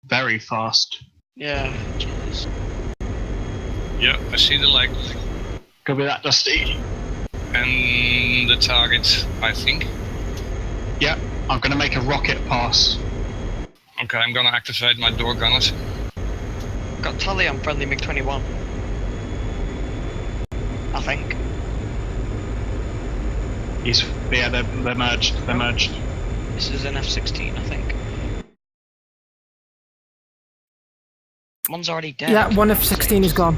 Speaker 2: Very fast.
Speaker 4: Yeah, jeez.
Speaker 3: Yeah, I see the light.
Speaker 2: Could be that, Dusty.
Speaker 3: And the target, I think.
Speaker 2: Yeah, I'm going to make a rocket pass.
Speaker 3: Okay, I'm gonna activate my door gunners.
Speaker 4: Got tally on friendly MiG-21. I think.
Speaker 2: Yeah, they're merged. They're merged.
Speaker 4: This is an F-16, I think. One's already dead.
Speaker 1: Yeah, one F-16 is gone.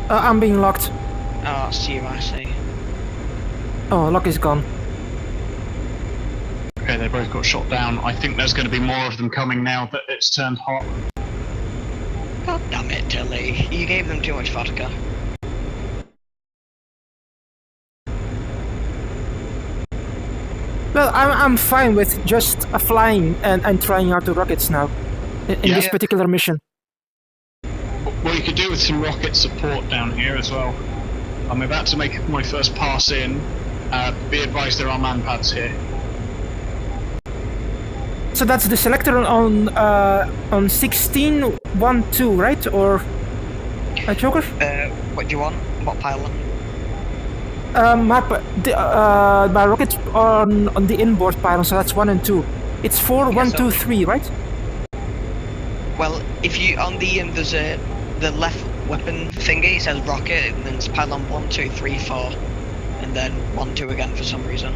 Speaker 1: I'm being locked.
Speaker 4: Oh, that's you, I see.
Speaker 1: Oh, lock is gone.
Speaker 2: Okay, they both got shot down. I think there's going to be more of them coming now that it's turned hot.
Speaker 4: God damn it, Tilly. You gave them too much vodka.
Speaker 1: Well, I'm fine with just flying and trying out the rockets now in this particular mission.
Speaker 2: Well, you could do with some rocket support down here as well. I'm about to make my first pass in. Be advised there are man pads here.
Speaker 1: So that's the selector on 16-1-2, right? Or a Joker?
Speaker 4: What do you want? What pylon?
Speaker 1: My rockets on the inboard pylon, so that's 1 and 2. It's 4, 1, 2, 3, right?
Speaker 4: Well, if you on the there's the left weapon thingy, it says rocket, and then it's pylon 1, 2, 3, 4, and then 1, 2 again for some reason.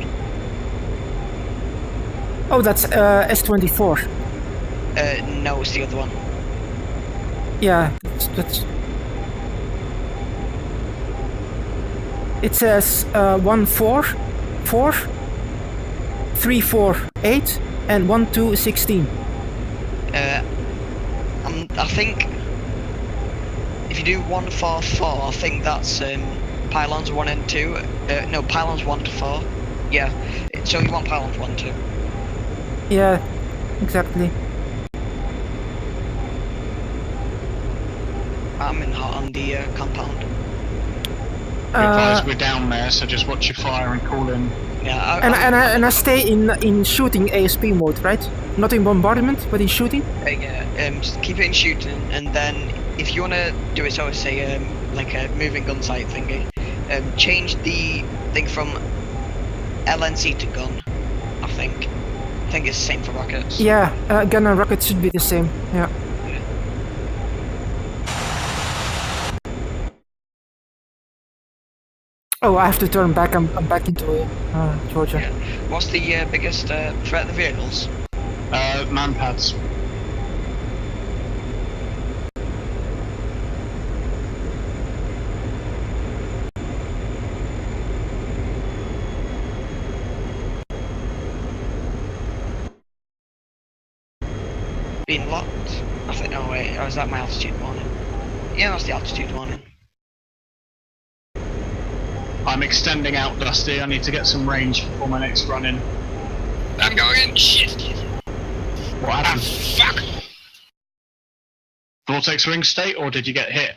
Speaker 1: Oh, that's S-24.
Speaker 4: No, it's the other one.
Speaker 1: Yeah, that's... It says 1, 4, 4, 3, 4, 8, and 1, 2, 16.
Speaker 4: I think if you do 1, 4, 4, I think that's pylons 1 and 2. No, pylons 1 to 4. Yeah, so you want pylons 1, 2.
Speaker 1: Yeah, exactly.
Speaker 4: I'm in hot on the compound.
Speaker 2: We're down there, so just watch your fire and call in.
Speaker 4: Yeah,
Speaker 1: and I stay in shooting ASP mode, right? Not in bombardment, but in shooting.
Speaker 4: Just keep it in shooting, and then if you want to do it, so say like a moving gun sight thingy, change the thing from LNC to gun. I think it's the same for rockets.
Speaker 1: Yeah, gun and rocket should be the same. Yeah. Oh, I have to turn back. I'm back into Georgia.
Speaker 4: Yeah. What's the biggest threat of the vehicles?
Speaker 2: Man pads.
Speaker 4: Being locked? I think, no wait, or is that my altitude warning? Yeah, that's the altitude warning.
Speaker 2: I'm extending out, Dusty. I need to get some range for my next run in.
Speaker 3: I'm going in. Shit.
Speaker 2: What happened?
Speaker 3: Fuck.
Speaker 2: Vortex ring state, or did you get hit?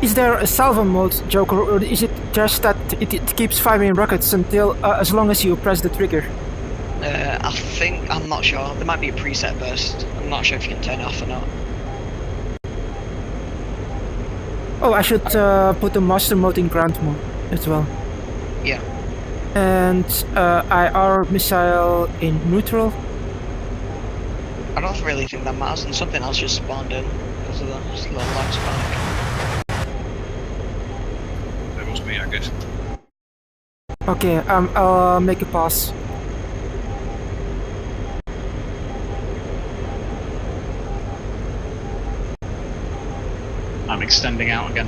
Speaker 1: Is there a salvo mode, Joker, or is it just that it keeps firing rockets until as long as you press the trigger?
Speaker 4: I think, I'm not sure. There might be a preset burst. I'm not sure if you can turn it off or not.
Speaker 1: Oh, I should put the master mode in ground mode as well.
Speaker 4: Yeah.
Speaker 1: And IR missile in neutral.
Speaker 4: I don't really think that matters, and something else just spawned in because of the little lag spike.
Speaker 3: That was me, I guess.
Speaker 1: Okay, I'll make a pass.
Speaker 2: I'm extending out again.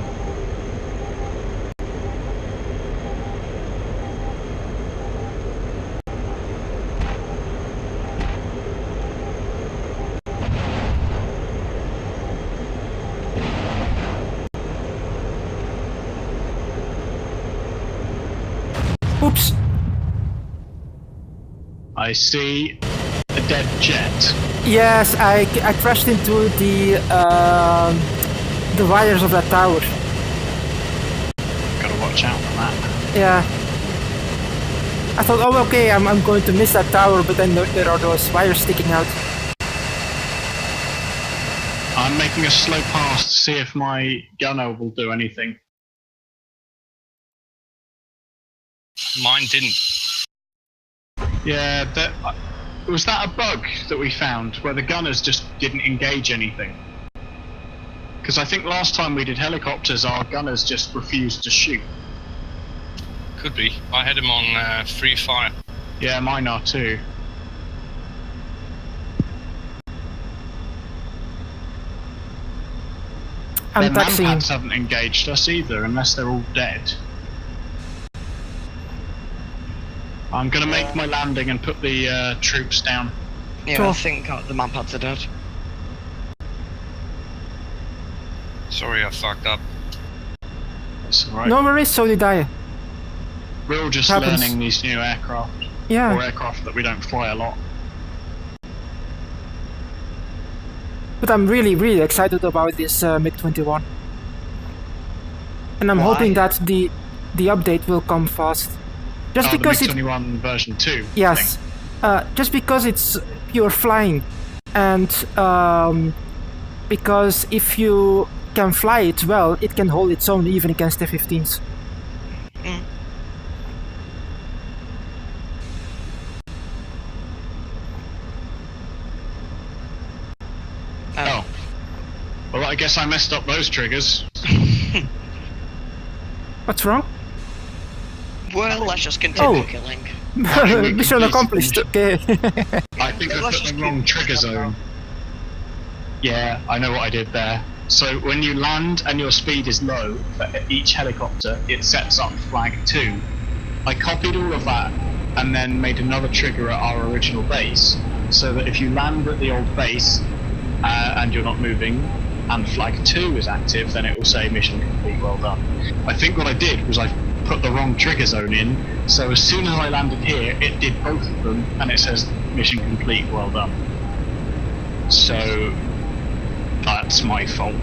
Speaker 1: troops.
Speaker 2: I see a dead jet.
Speaker 1: Yes, I crashed into the wires of that tower.
Speaker 2: Gotta watch out for that.
Speaker 1: Yeah. I thought, oh, okay, I'm going to miss that tower, but then there are those wires sticking out.
Speaker 2: I'm making a slow pass to see if my gunner will do anything.
Speaker 3: Mine didn't.
Speaker 2: Yeah, was that a bug that we found where the gunners just didn't engage anything? Because I think last time we did helicopters, our gunners just refused to shoot.
Speaker 3: Could be. I had them on free fire.
Speaker 2: Yeah, mine are too.
Speaker 1: I'm
Speaker 2: Their
Speaker 1: taxiing.
Speaker 2: manpads haven't engaged us either, unless they're all dead. I'm gonna make my landing and put the troops down.
Speaker 4: Yeah,
Speaker 1: Cool.
Speaker 4: I think the manpads are dead.
Speaker 3: Sorry, I fucked up.
Speaker 2: That's alright.
Speaker 1: No worries, so did I.
Speaker 2: We're all just
Speaker 1: Happens.
Speaker 2: learning these new aircraft.
Speaker 1: Yeah.
Speaker 2: Or aircraft that we don't fly a lot.
Speaker 1: But I'm really, really excited about this MiG-21. And I'm
Speaker 4: Why?
Speaker 1: hoping that the update will come fast. Just
Speaker 2: The
Speaker 1: because
Speaker 2: MiG-21 version 2.
Speaker 1: yes, just because it's pure flying, and because if you can fly it well, it can hold its own even against F-15s.
Speaker 4: Mm.
Speaker 2: Oh. Well, I guess I messed up those triggers.
Speaker 1: What's wrong?
Speaker 4: Well, let's just continue
Speaker 1: Oh.
Speaker 4: killing.
Speaker 1: Mission accomplished. Okay.
Speaker 2: I think I
Speaker 4: Let's
Speaker 2: put
Speaker 4: just
Speaker 2: the wrong
Speaker 4: keep
Speaker 2: trigger
Speaker 4: pushing
Speaker 2: zone. Yeah, I know what I did there. So when you land and your speed is low for each helicopter, it sets up flag 2. I copied all of that and then made another trigger at our original base, so that if you land at the old base and you're not moving, and flag 2 is active, then it will say mission complete, well done. I think what I did was I put the wrong trigger zone in, so as soon as I landed here, it did both of them, and it says mission complete, well done. So that's my fault.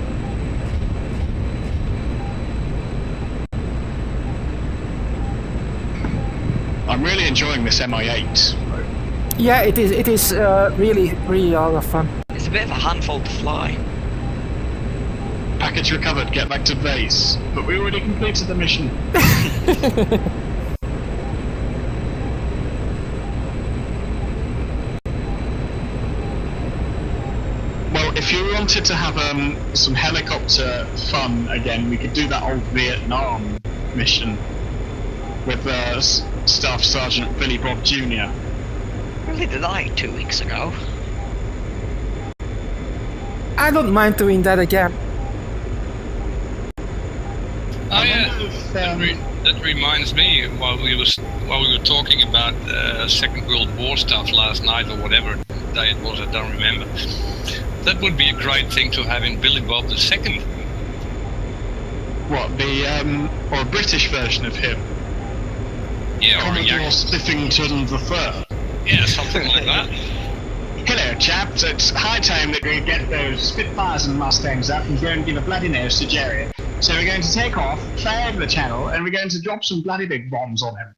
Speaker 2: I'm really enjoying this MI8.
Speaker 1: Yeah, it is. It is really, really a lot of fun.
Speaker 4: It's a bit of a handful to fly.
Speaker 2: Package recovered, get back to base. But we already completed the mission. Well, if you wanted to have some helicopter fun again, we could do that old Vietnam mission with Staff Sergeant Billy Bob Jr.
Speaker 4: Really did I 2 weeks ago.
Speaker 1: I don't mind doing that again.
Speaker 3: Oh yeah,
Speaker 2: wonder if,
Speaker 3: that reminds me. While we were talking about Second World War stuff last night or whatever day it was, I don't remember. That would be a great thing to have in Billy Bob II.
Speaker 2: What, or a British version of him?
Speaker 3: Yeah, or a
Speaker 2: Commodore Spiffington III.
Speaker 3: yeah, something like that.
Speaker 2: Hello, chaps. It's high time that we get those Spitfires and Mustangs up and go and give a bloody nose to Jerry. So we're going to take off, fly over the channel, and we're going to drop some bloody big bombs on him.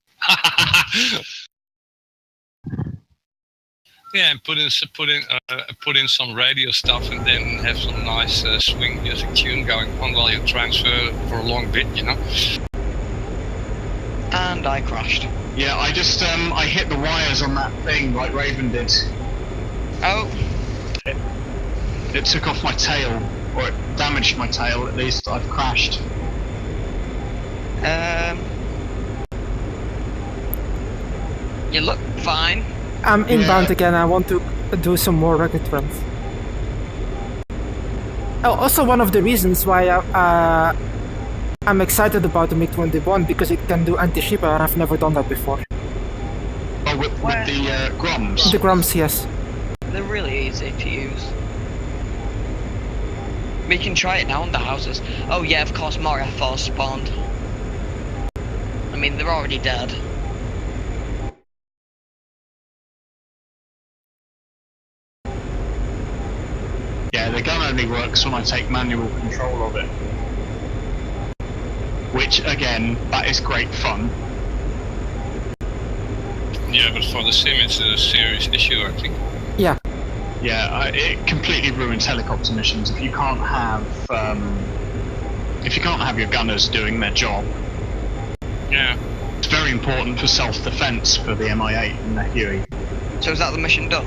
Speaker 3: Yeah, and put in some radio stuff, and then have some nice swing music tune going on while you transfer for a long bit, you know.
Speaker 4: And I crashed.
Speaker 2: Yeah, I just I hit the wires on that thing like Raven did.
Speaker 4: Oh,
Speaker 2: It took off my tail, or it damaged my tail. At least I've crashed.
Speaker 4: you look fine.
Speaker 1: I'm inbound
Speaker 2: Yeah.
Speaker 1: again. I want to do some more rocket runs. Oh, also one of the reasons why I'm excited about the MiG-21 because it can do anti-ship, and I've never done that before.
Speaker 2: Oh, with the Groms.
Speaker 1: The Grumps, yes.
Speaker 4: They're really easy to use. We can try it now on the houses. Oh yeah, of course more F4 spawned. I mean, they're already dead.
Speaker 2: Yeah, the gun only works when I take manual control of it. Which, again, that is great fun.
Speaker 3: Yeah, but for the sim, it's a serious issue, I think.
Speaker 1: Yeah.
Speaker 2: Yeah, it completely ruins helicopter missions if you can't have your gunners doing their job.
Speaker 3: Yeah.
Speaker 2: It's very important for self-defense for the Mi-8 and the Huey.
Speaker 4: So is that the mission done?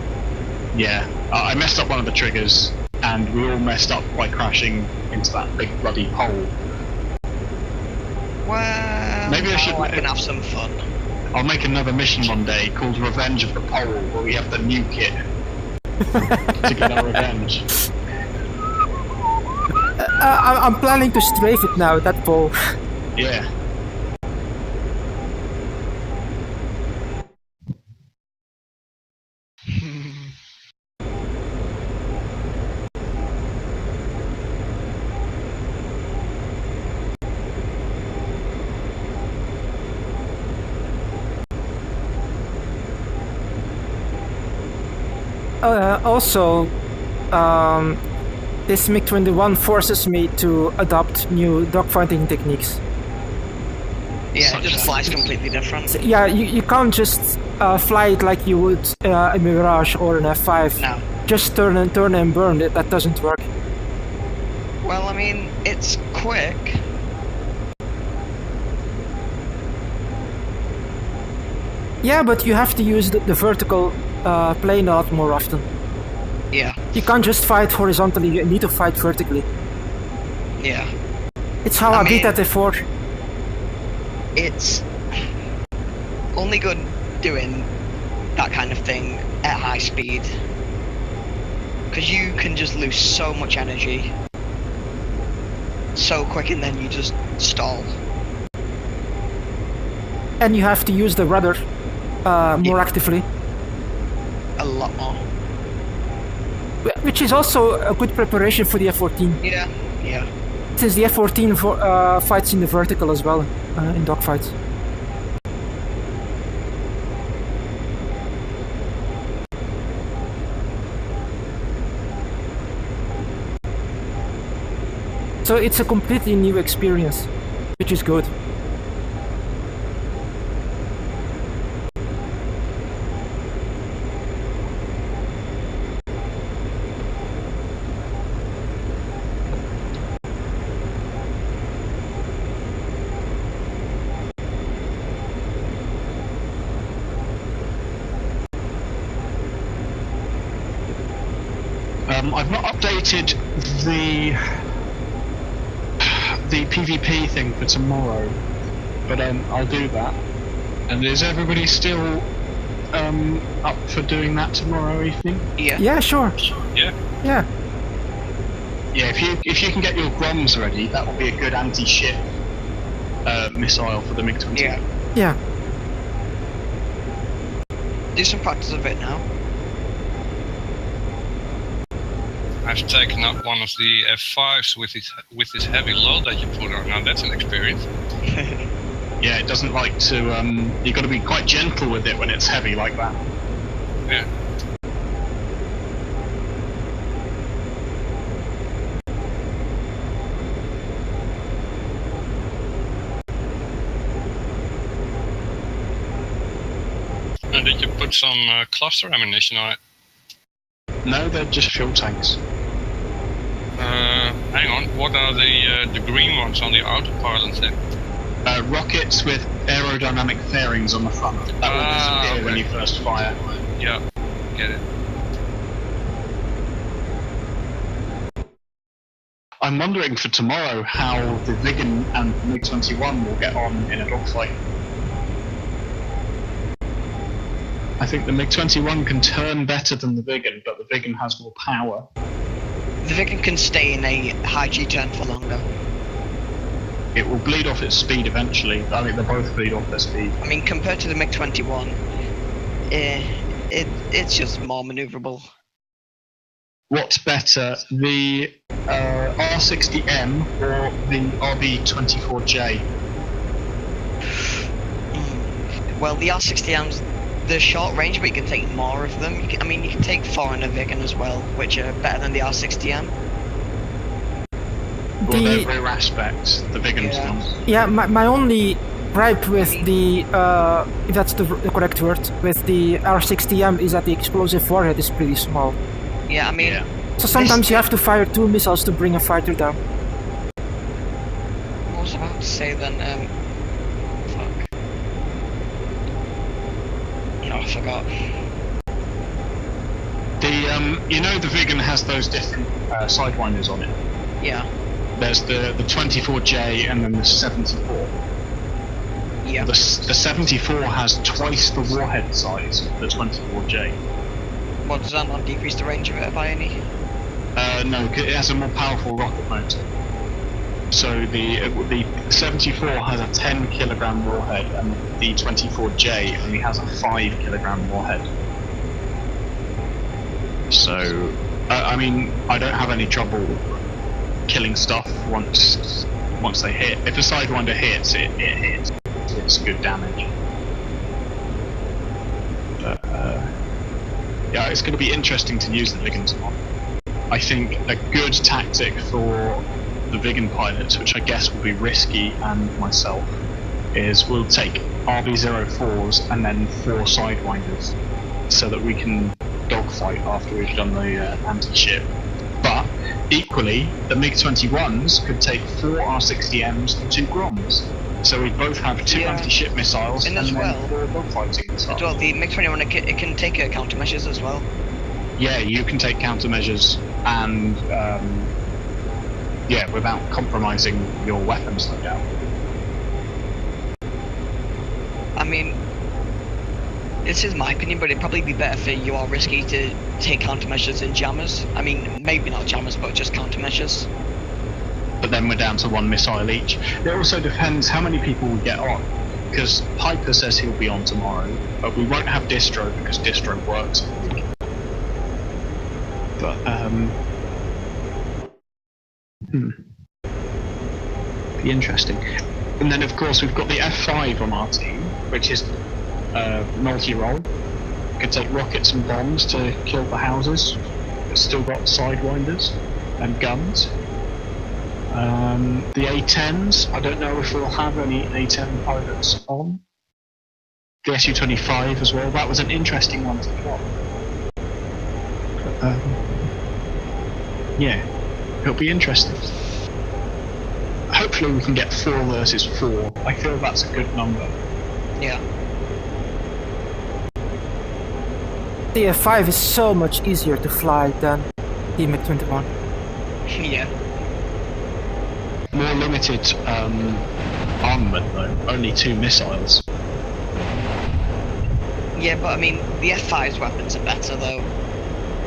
Speaker 2: Yeah, I messed up one of the triggers, and we all messed up by crashing into that big bloody pole.
Speaker 4: Well,
Speaker 2: Maybe I should.
Speaker 4: I can have some fun.
Speaker 2: I'll make another mission one day called Revenge of the Pole, where we have to nuke it to get our revenge.
Speaker 1: I'm planning to strafe it now, that pole.
Speaker 2: Yeah.
Speaker 1: Also, this MiG-21 forces me to adopt new dogfighting techniques.
Speaker 4: Yeah, it just flies completely different.
Speaker 1: So, yeah, you can't just fly it like you would a Mirage or an F5.
Speaker 4: No.
Speaker 1: Just turn and burn. That doesn't work.
Speaker 4: Well, I mean, it's quick.
Speaker 1: Yeah, but you have to use the vertical plane a lot more often.
Speaker 4: Yeah.
Speaker 1: You can't just fight horizontally, you need to fight vertically.
Speaker 4: Yeah.
Speaker 1: It's how I beat at F4.
Speaker 4: It's only good doing that kind of thing at high speed. Because you can just lose so much energy so quick and then you just stall.
Speaker 1: And you have to use the rudder more actively.
Speaker 4: A lot more.
Speaker 1: Which is also a good preparation for the F-14.
Speaker 4: Yeah, yeah.
Speaker 1: Since the F-14 fights in the vertical as well, in dogfights. So it's a completely new experience, which is good.
Speaker 2: I've not updated the PvP thing for tomorrow, but I'll do that. And is everybody still up for doing that tomorrow evening?
Speaker 4: Yeah.
Speaker 1: Yeah, sure.
Speaker 3: Yeah.
Speaker 1: Yeah.
Speaker 2: Yeah, if you can get your Groms ready, that will be a good anti-ship missile for the MiG-21.
Speaker 4: Yeah.
Speaker 1: Yeah.
Speaker 4: Do some practice of it now.
Speaker 3: I've taken up one of the F5s with this heavy load that you put on. Now that's an experience.
Speaker 2: Yeah, it doesn't like to. You've got to be quite gentle with it when it's heavy like that.
Speaker 3: Yeah. And did you put some cluster ammunition on it?
Speaker 2: No, they're just fuel tanks.
Speaker 3: Hang on, what are the green ones on the autopilot then?
Speaker 2: Rockets with aerodynamic fairings on the front. That will disappear
Speaker 3: okay.
Speaker 2: when you first fire.
Speaker 3: Yeah, get it.
Speaker 2: I'm wondering for tomorrow how the Viggen and the MiG-21 will get on in a dogfight. I think the MiG-21 can turn better than the Viggen, but the Viggen has more power.
Speaker 4: The Viggen can stay in a high G turn for longer.
Speaker 2: It will bleed off its speed eventually. I think they both bleed off their speed.
Speaker 4: I mean, compared to the MiG-21, it's just more maneuverable.
Speaker 2: What's better, the R60M or the RB24J?
Speaker 4: Well, the R60M's the short range, but you can take more of them. I mean, you can take 4 in a Viggen as well, which are better than the R60M.
Speaker 2: Well, they're rear aspects, the Viggen's ones.
Speaker 1: Yeah, my only gripe with the, if that's the correct word, with the R60M is that the explosive warhead is pretty small.
Speaker 4: Yeah, I mean...
Speaker 2: Yeah.
Speaker 1: So sometimes you have to fire 2 missiles to bring a fighter down.
Speaker 4: What was I about to say then? Fuck. No, I forgot.
Speaker 2: You know the Viggen has those different sidewinders on it?
Speaker 4: Yeah.
Speaker 2: There's the 24J and then the 74.
Speaker 4: Yeah.
Speaker 2: The 74 has twice the warhead size of the 24J.
Speaker 4: What, does that not decrease the range of it by any?
Speaker 2: No, it has a more powerful rocket motor. So the 74 has a 10 kilogram warhead, and the 24J only has a 5 kilogram warhead. So, I mean, I don't have any trouble killing stuff once they hit. If a sidewinder hits, it hits. It's good damage. But yeah, it's going to be interesting to use the Viggen tomorrow. I think a good tactic for the Viggen pilots, which I guess will be Risky and myself, is we'll take RB-04s and then 4 sidewinders, so that we can dogfight after we've done the anti-ship. But equally, the MiG-21s could take 4 R60Ms and 2 Groms. So we both have 2 anti-ship missiles and then 4 dogfighting missiles.
Speaker 4: As well, the MiG-21 it can take countermeasures as well.
Speaker 2: Yeah, you can take countermeasures and yeah, without compromising your weapons loadout.
Speaker 4: I mean, this is my opinion, but it'd probably be better for you or Risky to take countermeasures in jammers. I mean, maybe not jammers, but just countermeasures.
Speaker 2: But then we're down to 1 missile each. It also depends how many people we get on, because Piper says he'll be on tomorrow, but we won't have Distro because Distro works. But be interesting. And then of course we've got the F5 on our team, which is multi-role. Can take rockets and bombs to kill the houses. It's still got sidewinders and guns. The A10s, I don't know if we'll have any A10 pilots on. The Su-25 as well, that was an interesting one to plot. Yeah, it'll be interesting. Hopefully we can get 4 versus 4. I feel that's a good number.
Speaker 4: Yeah.
Speaker 1: The F5 is so much easier to fly than the MiG-21.
Speaker 4: Yeah.
Speaker 2: More limited armament though, only 2 missiles.
Speaker 4: Yeah, but I mean, the F5's weapons are better though.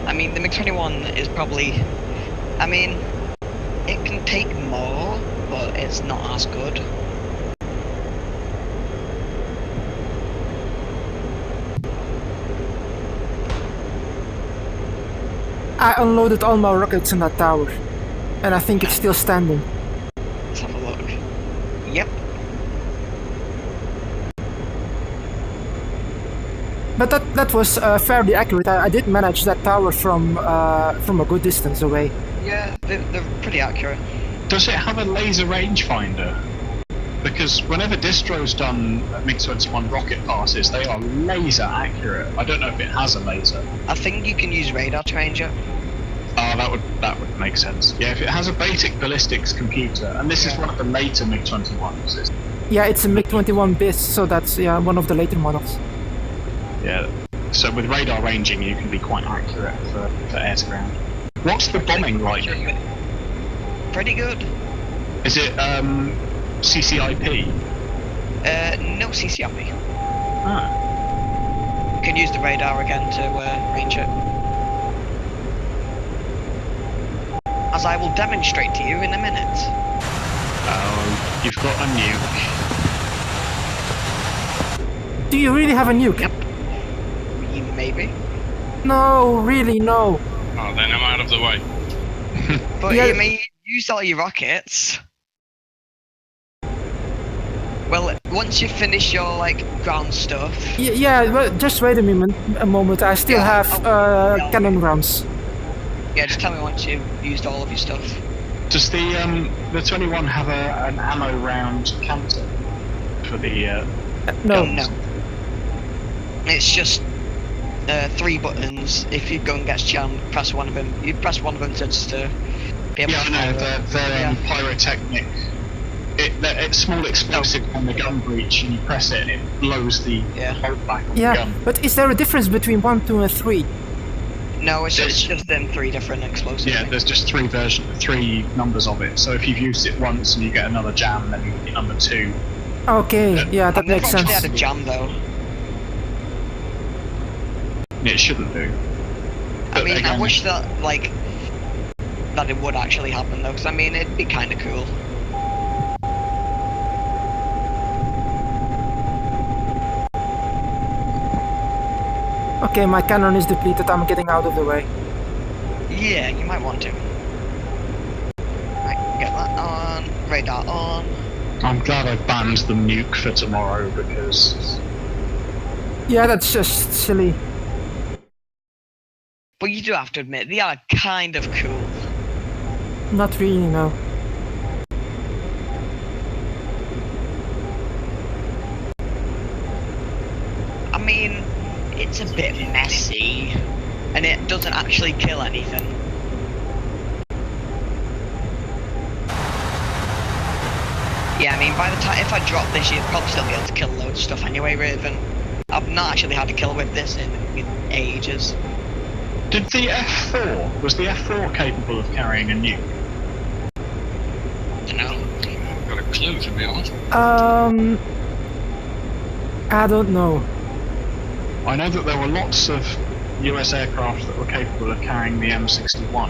Speaker 4: I mean, the MiG-21 is probably... I mean, it can take more, but it's not as good.
Speaker 1: I unloaded all my rockets in that tower, and I think it's still standing.
Speaker 4: Let's have a look. Yep.
Speaker 1: But that was fairly accurate. I did manage that tower from a good distance away.
Speaker 4: Yeah, they're pretty accurate.
Speaker 2: Does it have a laser rangefinder? Because whenever Distro's done MiG-21 rocket passes, they are laser accurate. I don't know if it has a laser.
Speaker 4: I think you can use radar to range it.
Speaker 2: Oh, that would make sense. Yeah, if it has a basic ballistics computer, and this is one of the later MiG-21s.
Speaker 1: Yeah, it's a MiG-21 BIS, so that's one of the later models.
Speaker 2: Yeah, so with radar ranging you can be quite accurate for air to ground. What's the bombing like?
Speaker 4: Pretty good.
Speaker 2: Is it CCIP?
Speaker 4: No CCIP.
Speaker 2: Ah.
Speaker 4: You can use the radar again to range it. As I will demonstrate to you in a minute.
Speaker 2: Oh, you've got a nuke.
Speaker 1: Do you really have a nuke?
Speaker 4: Yep. Maybe.
Speaker 1: No, really, no.
Speaker 3: Oh, then I'm out of the way.
Speaker 4: But
Speaker 1: Yeah.
Speaker 4: you may use all your rockets. Well, once you finish your like ground stuff.
Speaker 1: Yeah, well, just wait a moment. I still have cannon rounds.
Speaker 4: Yeah, just tell me once you've used all of your stuff.
Speaker 2: Does the 21 have an ammo round counter for the?
Speaker 1: No.
Speaker 4: It's just 3 buttons. If you go and get jammed, press one of them. You press one of them just to be able to.
Speaker 2: Yeah, no, they're pyrotechnic. It's small explosive on the gun breech, and you press it, and it blows the bolt back on the gun.
Speaker 1: But is there a difference between 1, 2, and 3?
Speaker 4: No, it's just them 3 different explosives.
Speaker 2: Yeah, there's just 3 numbers of it. So if you've used it once and you get another jam, then you get number 2.
Speaker 1: Okay, that makes sense.
Speaker 4: They had a jam though.
Speaker 2: It shouldn't do.
Speaker 4: I mean, I wish that that it would actually happen though, because I mean, it'd be kind of cool.
Speaker 1: Okay, my cannon is depleted. I'm getting out of the way.
Speaker 4: Yeah, you might want to. Right, get that on. Radar on.
Speaker 2: I'm glad I banned the nuke for tomorrow because.
Speaker 1: Yeah, that's just silly.
Speaker 4: But you do have to admit, they are kind of cool.
Speaker 1: Not really, no.
Speaker 4: I mean, it's a bit messy, and it doesn't actually kill anything. Yeah, I mean, by the time if I drop this, you'd probably still be able to kill loads of stuff anyway, Raven. I've not actually had a kill with this in ages.
Speaker 2: Did the F4, was the F4 capable of carrying a nuke?
Speaker 4: No.
Speaker 3: I've got a clue, to be honest.
Speaker 1: I don't know.
Speaker 2: I know that there were lots of US aircraft that were capable of carrying the M61.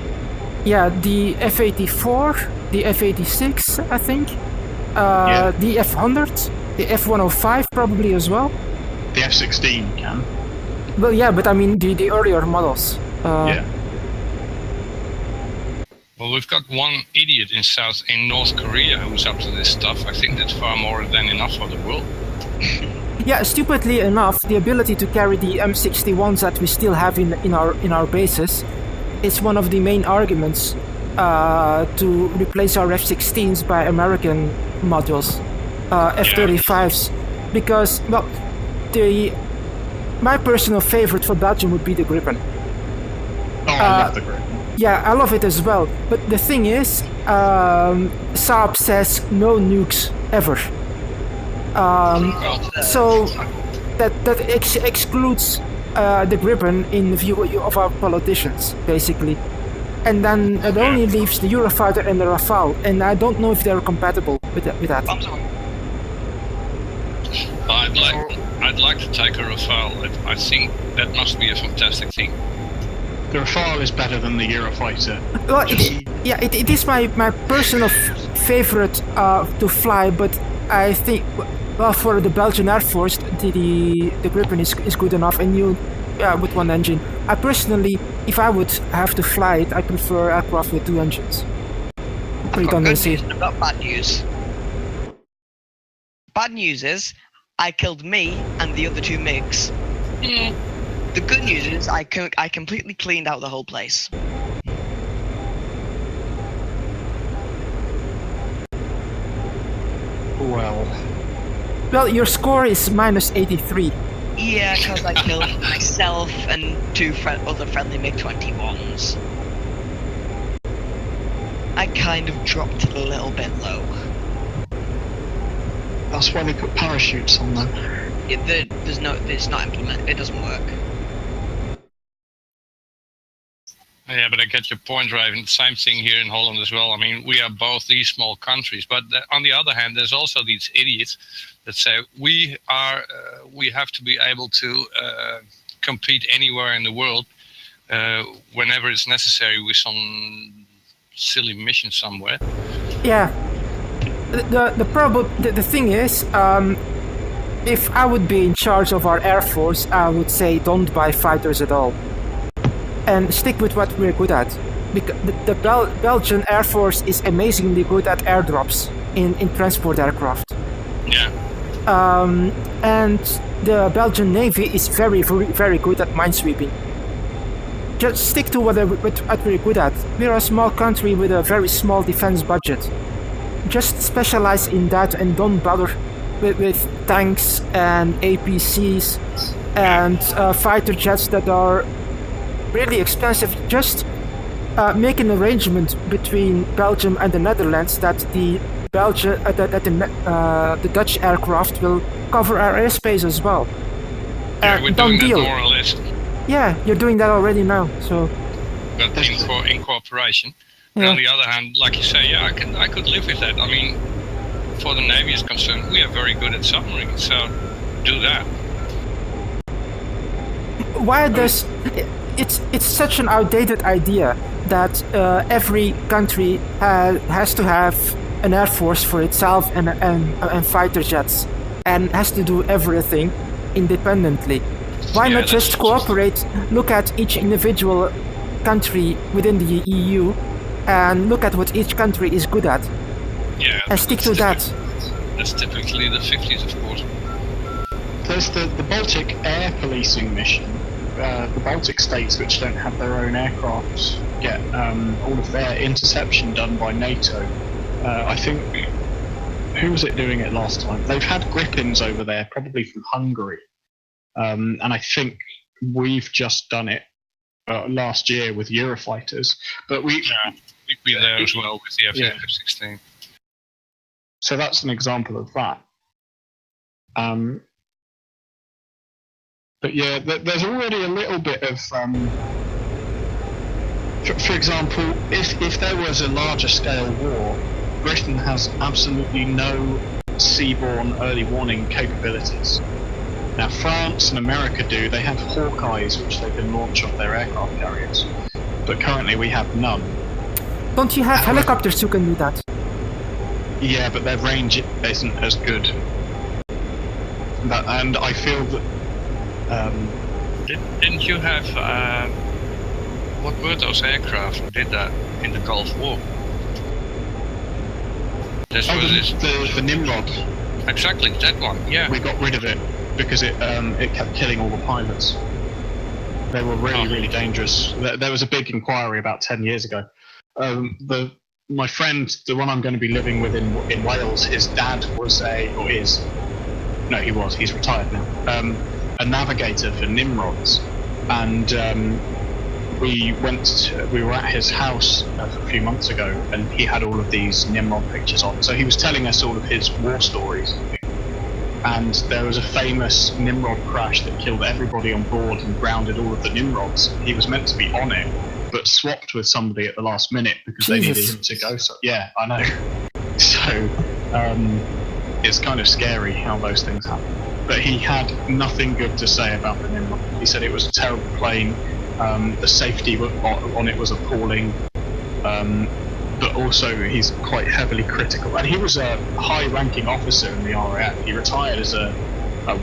Speaker 1: Yeah, the F-84, the F-86, I think. The F-100, the F-105 probably as well.
Speaker 2: The F-16 can.
Speaker 1: Well, yeah, but I mean the earlier models.
Speaker 2: Yeah.
Speaker 3: Well, we've got one idiot in North Korea who's up to this stuff. I think that's far more than enough for the world.
Speaker 1: Yeah, stupidly enough, the ability to carry the M61s that we still have in our bases is one of the main arguments to replace our F-16s by American modules, F-35s, because well, my personal favorite for Belgium would be the Gripen.
Speaker 2: Oh, I love the Gripen.
Speaker 1: Yeah, I love it as well. But the thing is, Saab says no nukes ever. So that excludes the Gripen in the view of our politicians, basically. And then it only leaves the Eurofighter and the Rafale, and I don't know if they're compatible with that.
Speaker 3: I'd like to take a Rafale. I think that must be a fantastic thing.
Speaker 2: The Rafale is better than the Eurofighter.
Speaker 1: Well, it is my personal favorite to fly, but I think, well, for the Belgian Air Force, the Gripen is good enough, and with one engine. I personally, if I would have to fly it, I prefer aircraft with 2 engines.
Speaker 4: I've got good news and I've got bad news. Bad news is, I killed me and the other 2 MiGs. The good news is, I completely cleaned out the whole place.
Speaker 2: Well,
Speaker 1: your score is minus 83.
Speaker 4: Yeah, because I killed myself and 2 other friendly MiG-21s. I kind of dropped it a little bit low.
Speaker 2: That's why they put parachutes on them.
Speaker 4: It's not implemented. It doesn't work.
Speaker 3: Yeah, but I get your point, Raven. Same thing here in Holland as well. I mean, we are both these small countries, but on the other hand, there's also these idiots that say we have to be able to compete anywhere in the world whenever it's necessary with some silly mission somewhere.
Speaker 1: Yeah. The thing is, if I would be in charge of our Air Force, I would say don't buy fighters at all. And stick with what we're good at. Because the Belgian Air Force is amazingly good at airdrops in transport aircraft.
Speaker 3: Yeah.
Speaker 1: And the Belgian Navy is very, very, very good at minesweeping. Just stick to what we're good at. We're a small country with a very small defense budget. Just specialize in that and don't bother with tanks and APCs and fighter jets that are really expensive. Just make an arrangement between Belgium and the Netherlands that the Dutch aircraft will cover our airspace as well.
Speaker 3: Yeah, we're doing that more or less.
Speaker 1: Yeah, you're doing that already now. So.
Speaker 3: But in cooperation.
Speaker 1: Yeah.
Speaker 3: On the other hand, like you say, yeah, I could live with that. I mean, for the Navy is concerned, we are very good at submarines, so do that.
Speaker 1: Why does it's such an outdated idea that every country has to have an air force for itself and fighter jets and has to do everything independently? Why not just cooperate? Look at each individual country within the EU and look at what each country is good at.
Speaker 3: Yeah,
Speaker 1: and stick to that.
Speaker 3: That's typically the 50s, of course.
Speaker 2: There's the Baltic air policing mission. The Baltic states, which don't have their own aircraft, get all of their interception done by NATO. I think, who was it doing it last time? They've had Gripens over there, probably from Hungary. And I think we've just done it last year with Eurofighters. But we've
Speaker 3: been there as well with the F-16.
Speaker 2: So that's an example of that. But yeah, there's already a little bit of, for example, if there was a larger scale war, Britain has absolutely no seaborne early warning capabilities. Now France and America do. They have Hawkeyes, which they can launch off their aircraft carriers. But currently we have none.
Speaker 1: Don't you have helicopters who can do that?
Speaker 2: Yeah, but their range isn't as good. And I feel that...
Speaker 3: Didn't you have... what were those aircraft who did that in the Gulf War?
Speaker 2: The Nimrod.
Speaker 3: Exactly, that one, yeah.
Speaker 2: We got rid of it because it kept killing all the pilots. They were really dangerous. There was a big inquiry about 10 years ago. My friend, the one I'm going to be living with in Wales, his dad was he's retired now, a navigator for Nimrods. And we were at his house a few months ago, and he had all of these Nimrod pictures on. So he was telling us all of his war stories. And there was a famous Nimrod crash that killed everybody on board and grounded all of the Nimrods. He was meant to be on it, but swapped with somebody at the last minute because they needed him to go. So yeah, I know. So it's kind of scary how those things happen. But he had nothing good to say about the Nimrod. He said it was a terrible plane. The safety on it was appalling. But also he's quite heavily critical. And he was a high-ranking officer in the RAF. He retired as a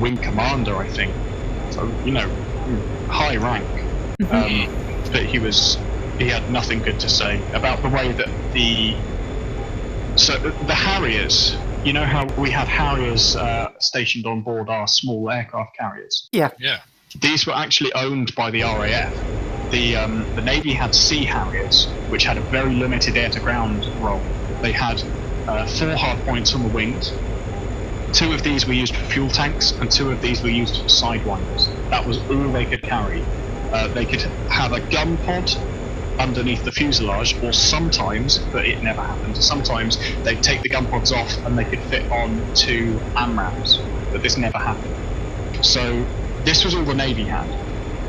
Speaker 2: wing commander, I think. So, high rank. But he had nothing good to say about the way that the Harriers, you know how we have Harriers stationed on board our small aircraft carriers?
Speaker 1: Yeah.
Speaker 2: These were actually owned by the RAF. The Navy had Sea Harriers, which had a very limited air-to-ground role. They had 4 hardpoints on the wings. 2 of these were used for fuel tanks, and 2 of these were used for sidewinders. That was all they could carry. They could have a gun pod underneath the fuselage, or sometimes, but it never happened, sometimes they'd take the gun pods off and they could fit on 2 AMRAAMs, but this never happened. So this was all the Navy had.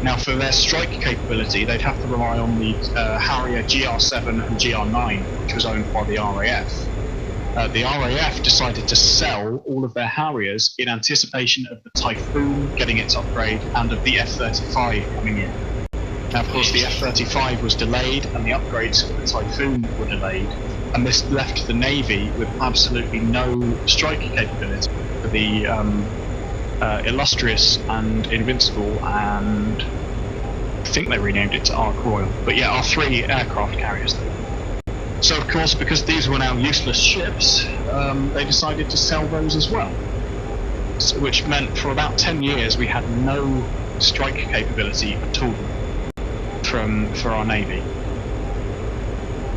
Speaker 2: Now for their strike capability, they'd have to rely on the Harrier GR7 and GR9, which was owned by the RAF. The RAF decided to sell all of their Harriers in anticipation of the Typhoon getting its upgrade and of the F-35 coming in. Now, of course, the F-35 was delayed and the upgrades for the Typhoon were delayed, and this left the Navy with absolutely no strike capability for the Illustrious and Invincible, and I think they renamed it to Ark Royal. But yeah, our 3 aircraft carriers. So, of course, because these were now useless ships, they decided to sell those as well. which meant for about 10 years we had no strike capability at all for our navy.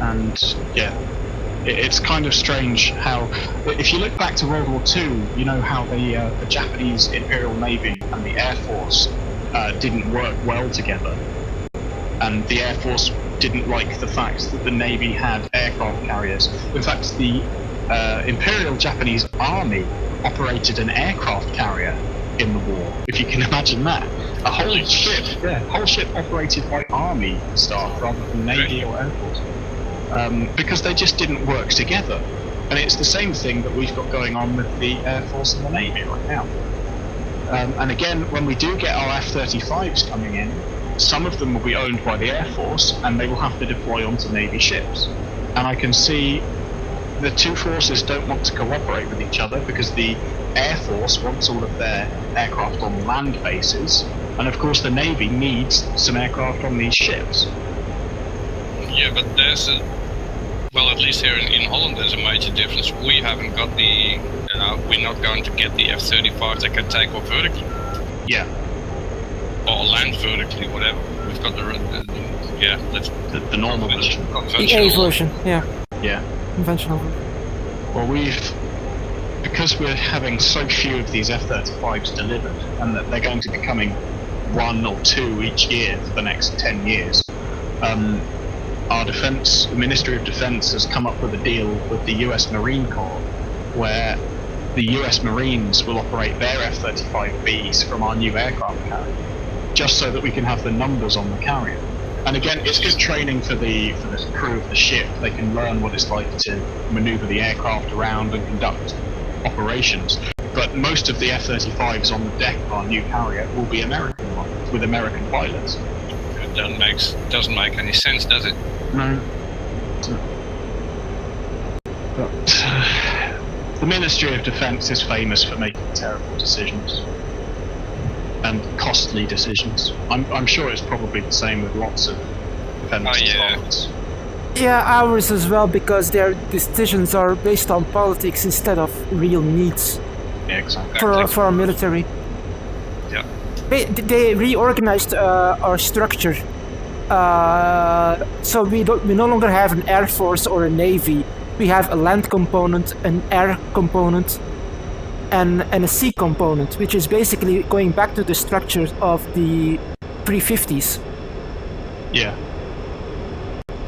Speaker 2: And yeah, it's kind of strange how, if you look back to World War II, you know how the Japanese Imperial Navy and the Air Force didn't work well together, and the Air Force didn't like the fact that the Navy had aircraft carriers. In fact, the Imperial Japanese Army operated an aircraft carrier in the war, if you can imagine that. A whole ship operated by Army staff rather than Navy or Air Force. Because they just didn't work together. And it's the same thing that we've got going on with the Air Force and the Navy right now. And again, when we do get our F-35s coming in, some of them will be owned by the Air Force and they will have to deploy onto Navy ships. And I can see the two forces don't want to cooperate with each other because the Air Force wants all of their aircraft on land bases, and of course the Navy needs some aircraft on these ships.
Speaker 3: Yeah, but there's well, at least here in Holland there's a major difference. We haven't got we're not going to get the F-35 that can take off vertically.
Speaker 2: Yeah.
Speaker 3: Or land vertically, whatever. We've got that's
Speaker 2: the normal version.
Speaker 1: The A version, yeah.
Speaker 2: Yeah.
Speaker 1: Conventional.
Speaker 2: Well, because we're having so few of these F-35s delivered, and that they're going to be coming 1 or 2 each year for the next 10 years, our the Ministry of Defense has come up with a deal with the US Marine Corps, where the US Marines will operate their F-35Bs from our new aircraft carrier, just so that we can have the numbers on the carrier. And again, it's good training for the crew of the ship. They can learn what it's like to maneuver the aircraft around and conduct operations. But most of the F-35s on the deck of our new carrier will be American ones, with American pilots.
Speaker 3: That doesn't make any sense, does it?
Speaker 2: No. But the Ministry of Defense is famous for making terrible decisions. And costly decisions. I'm sure it's probably the same with lots of defense departments.
Speaker 1: Yeah, ours as well, because their decisions are based on politics instead of real needs.
Speaker 2: Yeah, exactly.
Speaker 1: For our military.
Speaker 3: Yeah.
Speaker 1: They reorganized our structure, so we no longer have an air force or a navy. We have a land component, an air component, and a sea component, which is basically going back to the structure of the pre-50s.
Speaker 2: Yeah.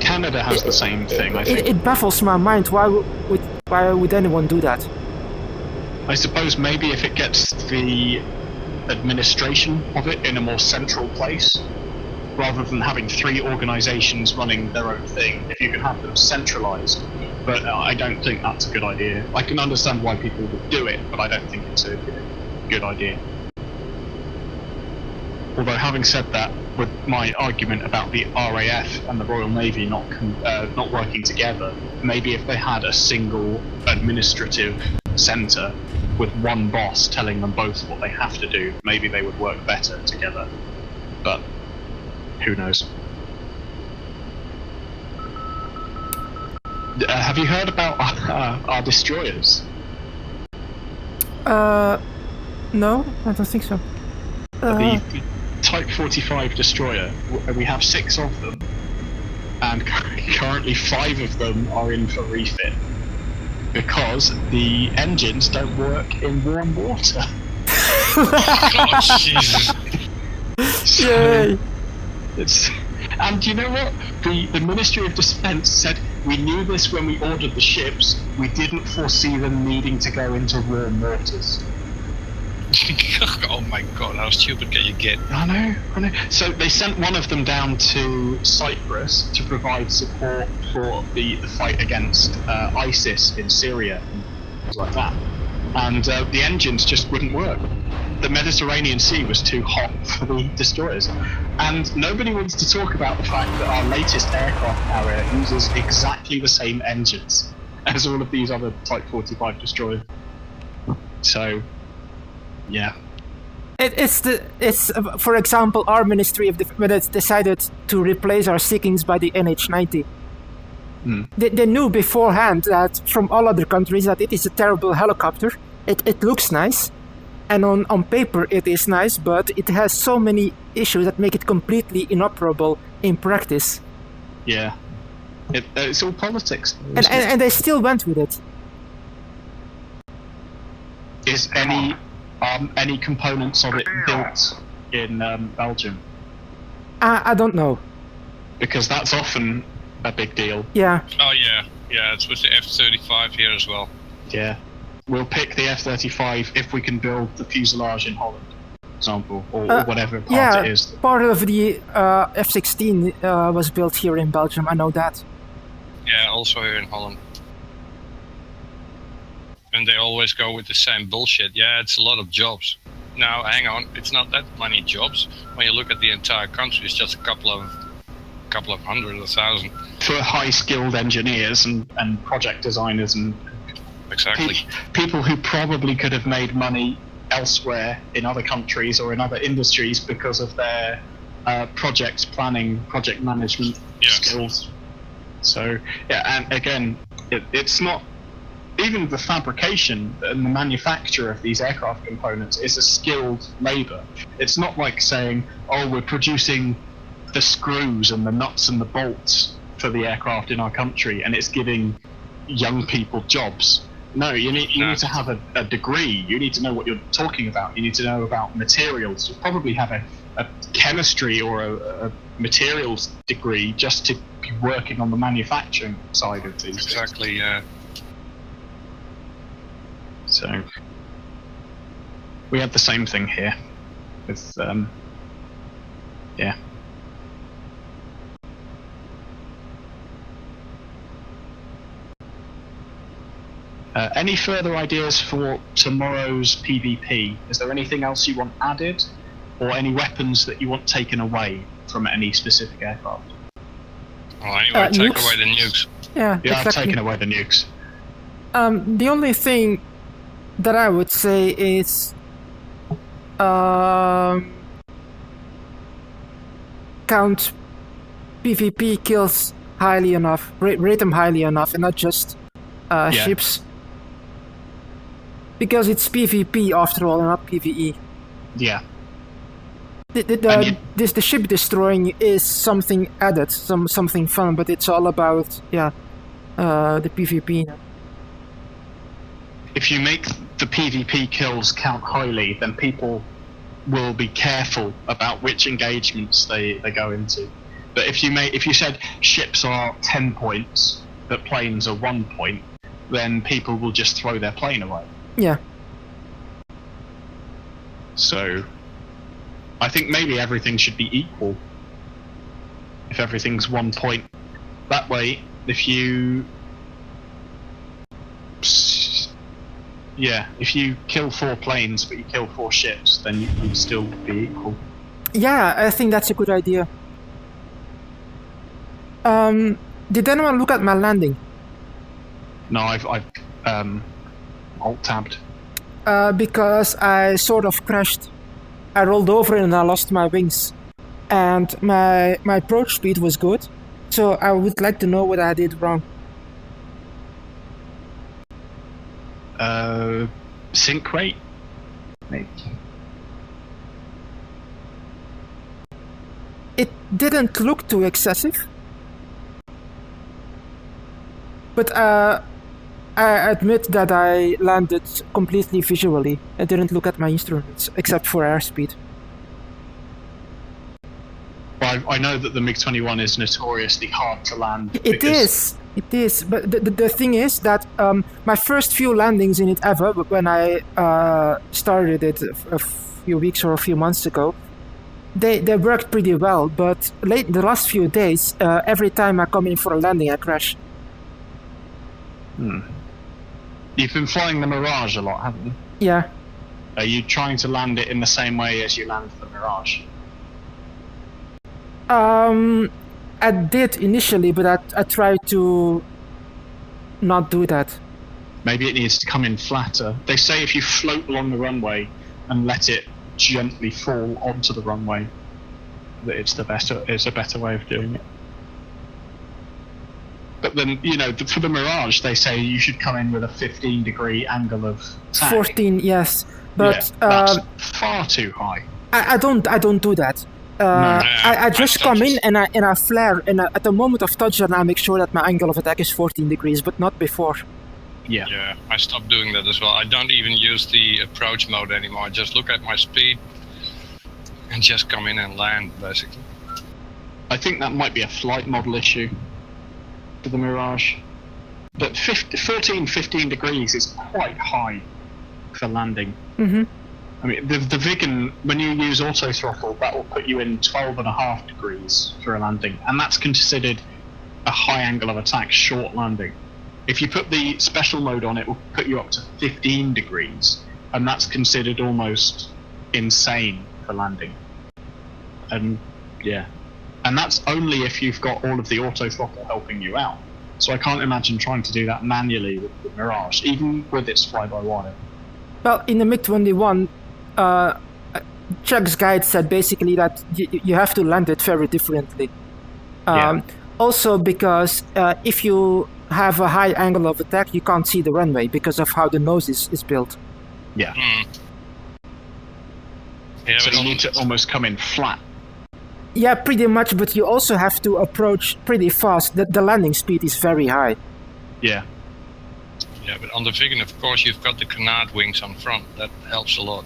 Speaker 2: Canada has the same thing, I think.
Speaker 1: It baffles my mind. Why would anyone do that?
Speaker 2: I suppose maybe if it gets the administration of it in a more central place, rather than having 3 organizations running their own thing, if you can have them centralized. But I don't think that's a good idea. I can understand why people would do it, but I don't think it's a good idea. Although, having said that, with my argument about the RAF and the Royal Navy not working together, maybe if they had a single administrative centre with one boss telling them both what they have to do, maybe they would work better together. But who knows? Have you heard about our destroyers?
Speaker 1: No, I don't think so.
Speaker 2: The Type 45 destroyer, we have 6 of them, and currently 5 of them are in for refit, because the engines don't work in warm water.
Speaker 3: Oh, Jesus.
Speaker 1: Yay!
Speaker 2: And you know what? The Ministry of Defense said, we knew this when we ordered the ships, we didn't foresee them needing to go into warm waters.
Speaker 3: Oh my god, how stupid can you get?
Speaker 2: I know. So they sent one of them down to Cyprus to provide support for the fight against ISIS in Syria and things like that. And the engines just wouldn't work. The Mediterranean Sea was too hot for the destroyers. And nobody wants to talk about the fact that our latest aircraft carrier uses exactly the same engines as all of these other Type 45 destroyers. So, yeah.
Speaker 1: It's for example, our Ministry of Defense decided to replace our Seekings by the NH-90. They knew beforehand that from all other countries that it is a terrible helicopter. It looks nice, And on paper it is nice, but it has so many issues that make it completely inoperable in practice.
Speaker 2: Yeah. It's all politics.
Speaker 1: And they still went with it.
Speaker 2: Is any components of it built in Belgium?
Speaker 1: I don't know.
Speaker 2: Because that's often a big deal.
Speaker 1: Yeah.
Speaker 3: Oh yeah, it's with the F-35 here as well.
Speaker 2: Yeah. We'll pick the F-35 if we can build the fuselage in Holland, for example, or whatever part it is.
Speaker 1: Part of the F-16 was built here in Belgium, I know that.
Speaker 3: Yeah, also here in Holland. And they always go with the same bullshit. Yeah, it's a lot of jobs. Now, hang on, it's not that many jobs. When you look at the entire country, it's just a couple of hundred or thousand.
Speaker 2: For high-skilled engineers and project designers and
Speaker 3: exactly
Speaker 2: people who probably could have made money elsewhere in other countries or in other industries because of their project planning, project management skills. So, yeah, and again, it's not... Even the fabrication and the manufacture of these aircraft components is a skilled labour. It's not like saying, oh, we're producing the screws and the nuts and the bolts for the aircraft in our country and it's giving young people jobs. No, you need to have a degree. You need to know what you're talking about. You need to know about materials. You probably have a chemistry or a materials degree just to be working on the manufacturing side of these.
Speaker 3: Exactly, yeah.
Speaker 2: So we have the same thing here with yeah. Any further ideas for tomorrow's PvP? Is there anything else you want added, or any weapons that you want taken away from any specific aircraft?
Speaker 3: Well, anyway, take
Speaker 1: nukes.
Speaker 3: away the nukes.
Speaker 1: Yeah,
Speaker 2: Yeah,
Speaker 1: exactly.
Speaker 2: I've taken away the nukes.
Speaker 1: The only thing that I would say is count PvP kills highly enough, rate them highly enough, and not just ships. Because it's PvP after all, and not PvE.
Speaker 2: Yeah.
Speaker 1: The ship destroying is something added, something fun, but it's all about the PvP now.
Speaker 2: If you make the PvP kills count highly, then people will be careful about which engagements they go into. But if you said ships are 10 points, but planes are 1 point, then people will just throw their plane away.
Speaker 1: Yeah.
Speaker 2: So I think maybe everything should be equal. If everything's 1 point. That way, if you kill 4 planes but you kill 4 ships, then you can still be equal.
Speaker 1: Yeah, I think that's a good idea. Did anyone look at my landing?
Speaker 2: No, I've alt-tabbed.
Speaker 1: Because I sort of crashed. I rolled over and I lost my wings. And my approach speed was good, so I would like to know what I did wrong.
Speaker 2: Sync rate? Maybe.
Speaker 1: It didn't look too excessive. But I admit that I landed completely visually. I didn't look at my instruments, except for airspeed.
Speaker 2: Well, I know that the MiG-21 is notoriously hard to land.
Speaker 1: It is. But the thing is that my first few landings in it ever, when I started it a few weeks or a few months ago, they worked pretty well. But the last few days, every time I come in for a landing, I crash.
Speaker 2: You've been flying the Mirage a lot, haven't you?
Speaker 1: Yeah.
Speaker 2: Are you trying to land it in the same way as you land the Mirage?
Speaker 1: I did initially, but I tried to not do that.
Speaker 2: Maybe it needs to come in flatter. They say if you float along the runway and let it gently fall onto the runway, that it's a better way of doing it. But then, for the Mirage, they say you should come in with a 15-degree angle of attack.
Speaker 1: 14, yes, but
Speaker 2: that's far too high.
Speaker 1: I don't do that. I just come in and I flare, and at the moment of touchdown I make sure that my angle of attack is 14 degrees, but not before.
Speaker 3: Yeah, I stopped doing that as well. I don't even use the approach mode anymore. I just look at my speed and just come in and land, basically.
Speaker 2: I think that might be a flight model issue for the Mirage. But 15 degrees is quite high for landing.
Speaker 1: Mm-hmm.
Speaker 2: I mean, the Viggen, when you use auto throttle, that will put you in 12.5 degrees for a landing, and that's considered a high angle of attack short landing. If you put the special mode on, it will put you up to 15 degrees, and that's considered almost insane for landing. And that's only if you've got all of the auto throttle helping you out. So I can't imagine trying to do that manually with the Mirage, even with its fly-by-wire.
Speaker 1: Well, in the MiG-21, Chuck's guide said basically that you have to land it very differently. Also because if you have a high angle of attack, you can't see the runway because of how the nose is built.
Speaker 2: Yeah. So you need to almost come in flat.
Speaker 1: Yeah, pretty much, but you also have to approach pretty fast. The landing speed is very high.
Speaker 2: Yeah.
Speaker 3: Yeah, but on the Viggen, of course, you've got the canard wings on front. That helps a lot.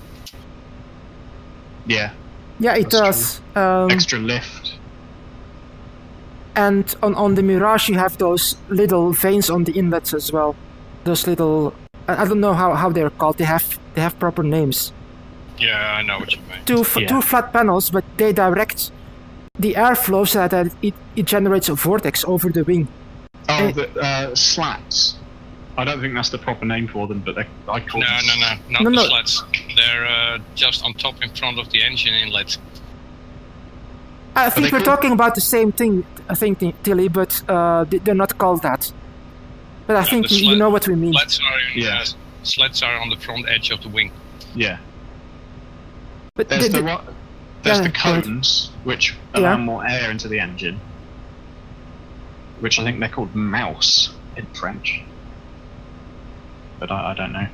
Speaker 2: Yeah.
Speaker 1: Yeah, it does.
Speaker 2: Extra lift.
Speaker 1: And on the Mirage, you have those little vanes on the inlets as well. Those little... I don't know how they're called. They have proper names.
Speaker 3: Yeah, I know what you mean.
Speaker 1: Two flat panels, but they direct the airflow so that it generates a vortex over the wing.
Speaker 2: Oh, the slats. I don't think that's the proper name for them, but I call them...
Speaker 3: No, not the slats. They're just on top in front of the engine inlet.
Speaker 1: I think we're talking about the same thing, Tilly, but they're not called that. But I think you know what we mean.
Speaker 3: Slats are on the front edge of the wing.
Speaker 2: Yeah.
Speaker 1: But
Speaker 2: there's the cones, which allow more air into the engine, which I think they're called mouse in French. But I don't know.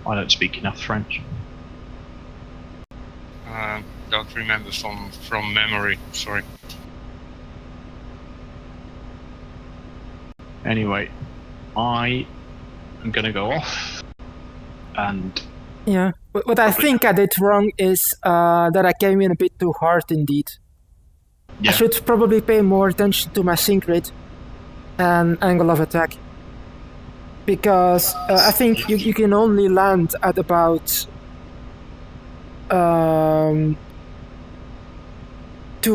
Speaker 2: I don't speak enough French.
Speaker 3: Don't remember from memory. Sorry.
Speaker 2: Anyway, I am gonna go off, and
Speaker 1: yeah. What I think I did wrong is that I came in a bit too hard indeed. Yeah. I should probably pay more attention to my sink rate and angle of attack. Because I think you can only land at about 2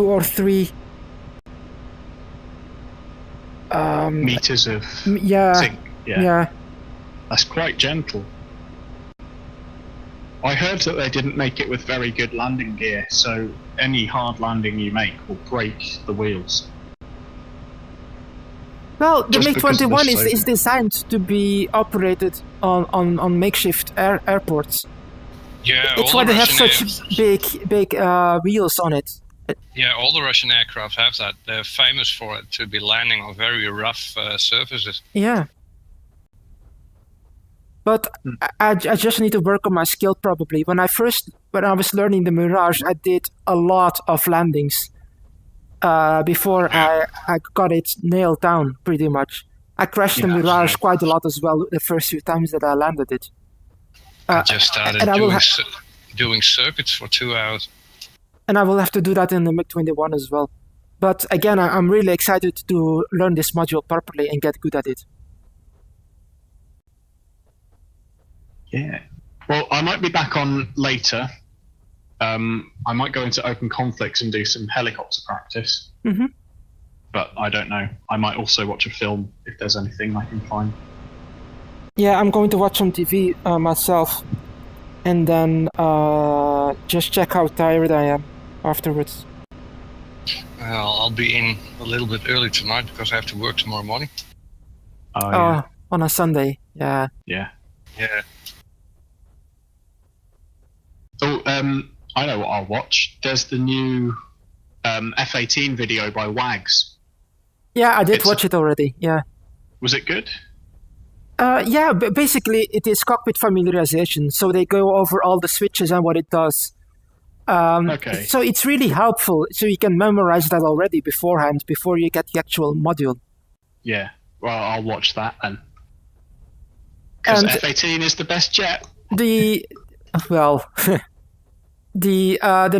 Speaker 1: or 3
Speaker 2: meters of sink.
Speaker 1: Yeah.
Speaker 2: That's quite gentle. I heard that they didn't make it with very good landing gear, so any hard landing you make will break the wheels.
Speaker 1: Well, the MiG-21 is designed to be operated on makeshift airports.
Speaker 3: Yeah,
Speaker 1: it's why they have such big wheels on it.
Speaker 3: Yeah, all the Russian aircraft have that. They're famous for it, to be landing on very rough surfaces.
Speaker 1: Yeah. But I just need to work on my skill probably. When I was learning the Mirage, I did a lot of landings before I got it nailed down pretty much. I crashed the Mirage quite a lot as well the first few times that I landed it.
Speaker 3: I just started doing circuits for 2 hours.
Speaker 1: And I will have to do that in the MiG-21 as well. But again, I'm really excited to learn this module properly and get good at it.
Speaker 2: Yeah. Well, I might be back on later. I might go into open conflicts and do some helicopter practice.
Speaker 1: Mm-hmm.
Speaker 2: But I don't know. I might also watch a film if there's anything I can find.
Speaker 1: Yeah, I'm going to watch some TV myself. And then just check how tired I am afterwards.
Speaker 3: Well, I'll be in a little bit early tonight because I have to work tomorrow morning.
Speaker 2: Oh, yeah.
Speaker 1: On a Sunday, yeah.
Speaker 2: Yeah.
Speaker 3: Yeah.
Speaker 2: Oh, I know what I'll watch. There's the new F-18 video by Wags.
Speaker 1: Yeah, I did watch it already. Yeah.
Speaker 2: Was it good?
Speaker 1: Yeah, basically it is cockpit familiarization. So they go over all the switches and what it does.
Speaker 2: Okay.
Speaker 1: So it's really helpful. So you can memorize that already beforehand, before you get the actual module.
Speaker 2: Yeah. Well, I'll watch that then. Because
Speaker 1: And
Speaker 2: F-18 is the best jet.
Speaker 1: the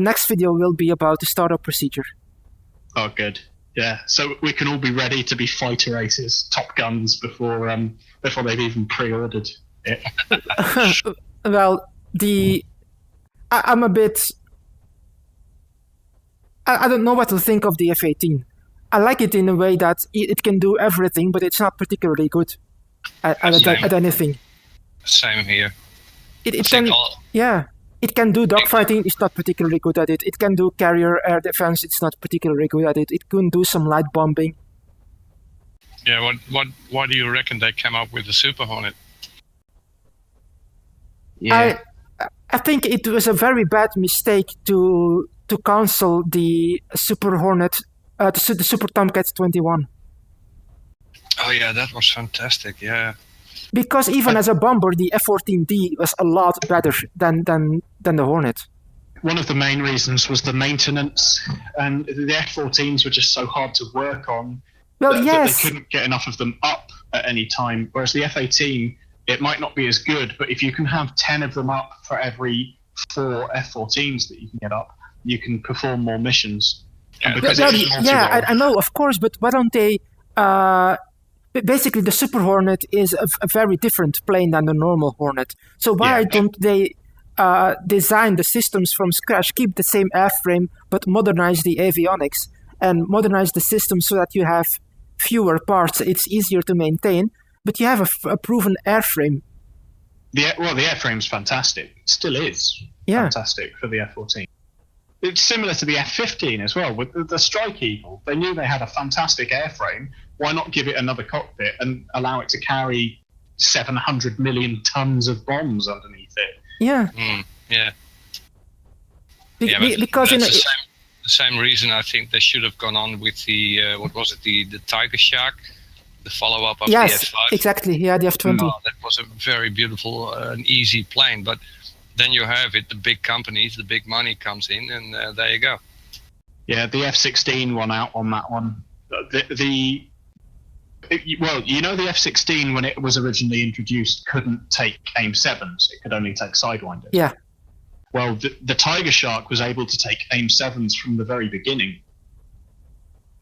Speaker 1: next video will be about the startup procedure.
Speaker 2: Oh, good. Yeah. So we can all be ready to be fighter aces, Top Guns before they've even pre-ordered it.
Speaker 1: Well, I'm a bit. I don't know what to think of the F-18. I like it in a way that it can do everything, but it's not particularly good at anything.
Speaker 3: Same here.
Speaker 1: It can, it can do dogfighting. It's not particularly good at it. It can do carrier air defense. It's not particularly good at it. It can do some light bombing.
Speaker 3: Yeah. Why do you reckon they came up with the Super Hornet?
Speaker 2: Yeah.
Speaker 1: I think it was a very bad mistake to cancel the Super Hornet, the Super Tomcat 21.
Speaker 3: Oh yeah, that was fantastic. Yeah.
Speaker 1: Because even as a bomber, the F-14D was a lot better than the Hornet.
Speaker 2: One of the main reasons was the maintenance, and the F-14s were just so hard to work on.
Speaker 1: Well, yes.
Speaker 2: That they couldn't get enough of them up at any time. Whereas the F-18, it might not be as good, but if you can have 10 of them up for every 4 F-14s that you can get up, you can perform more missions.
Speaker 3: Yeah,
Speaker 1: I know, of course, but why don't they... basically, the Super Hornet is a very different plane than the normal Hornet. So why don't they design the systems from scratch, keep the same airframe, but modernize the avionics and modernize the system so that you have fewer parts. It's easier to maintain, but you have a proven airframe.
Speaker 2: The airframe's fantastic. It still is fantastic for the F-14. It's similar to the F-15 as well. With the Strike Eagle, they knew they had a fantastic airframe. Why not give it another cockpit and allow it to carry 700 million tons of bombs underneath it?
Speaker 1: Yeah.
Speaker 3: Yeah.
Speaker 1: Because
Speaker 3: that's the same reason I think they should have gone on with the the Tiger Shark, the follow-up of the F-5.
Speaker 1: Exactly. Yeah, the F-20.
Speaker 3: That was a very beautiful and easy plane, but then you have it, the big companies, the big money comes in, and there you go. Yeah,
Speaker 2: the F-16 won out on that one. The F-16 when it was originally introduced couldn't take AIM-7s. It could only take Sidewinders.
Speaker 1: Yeah.
Speaker 2: Well, the Tiger Shark was able to take AIM-7s from the very beginning.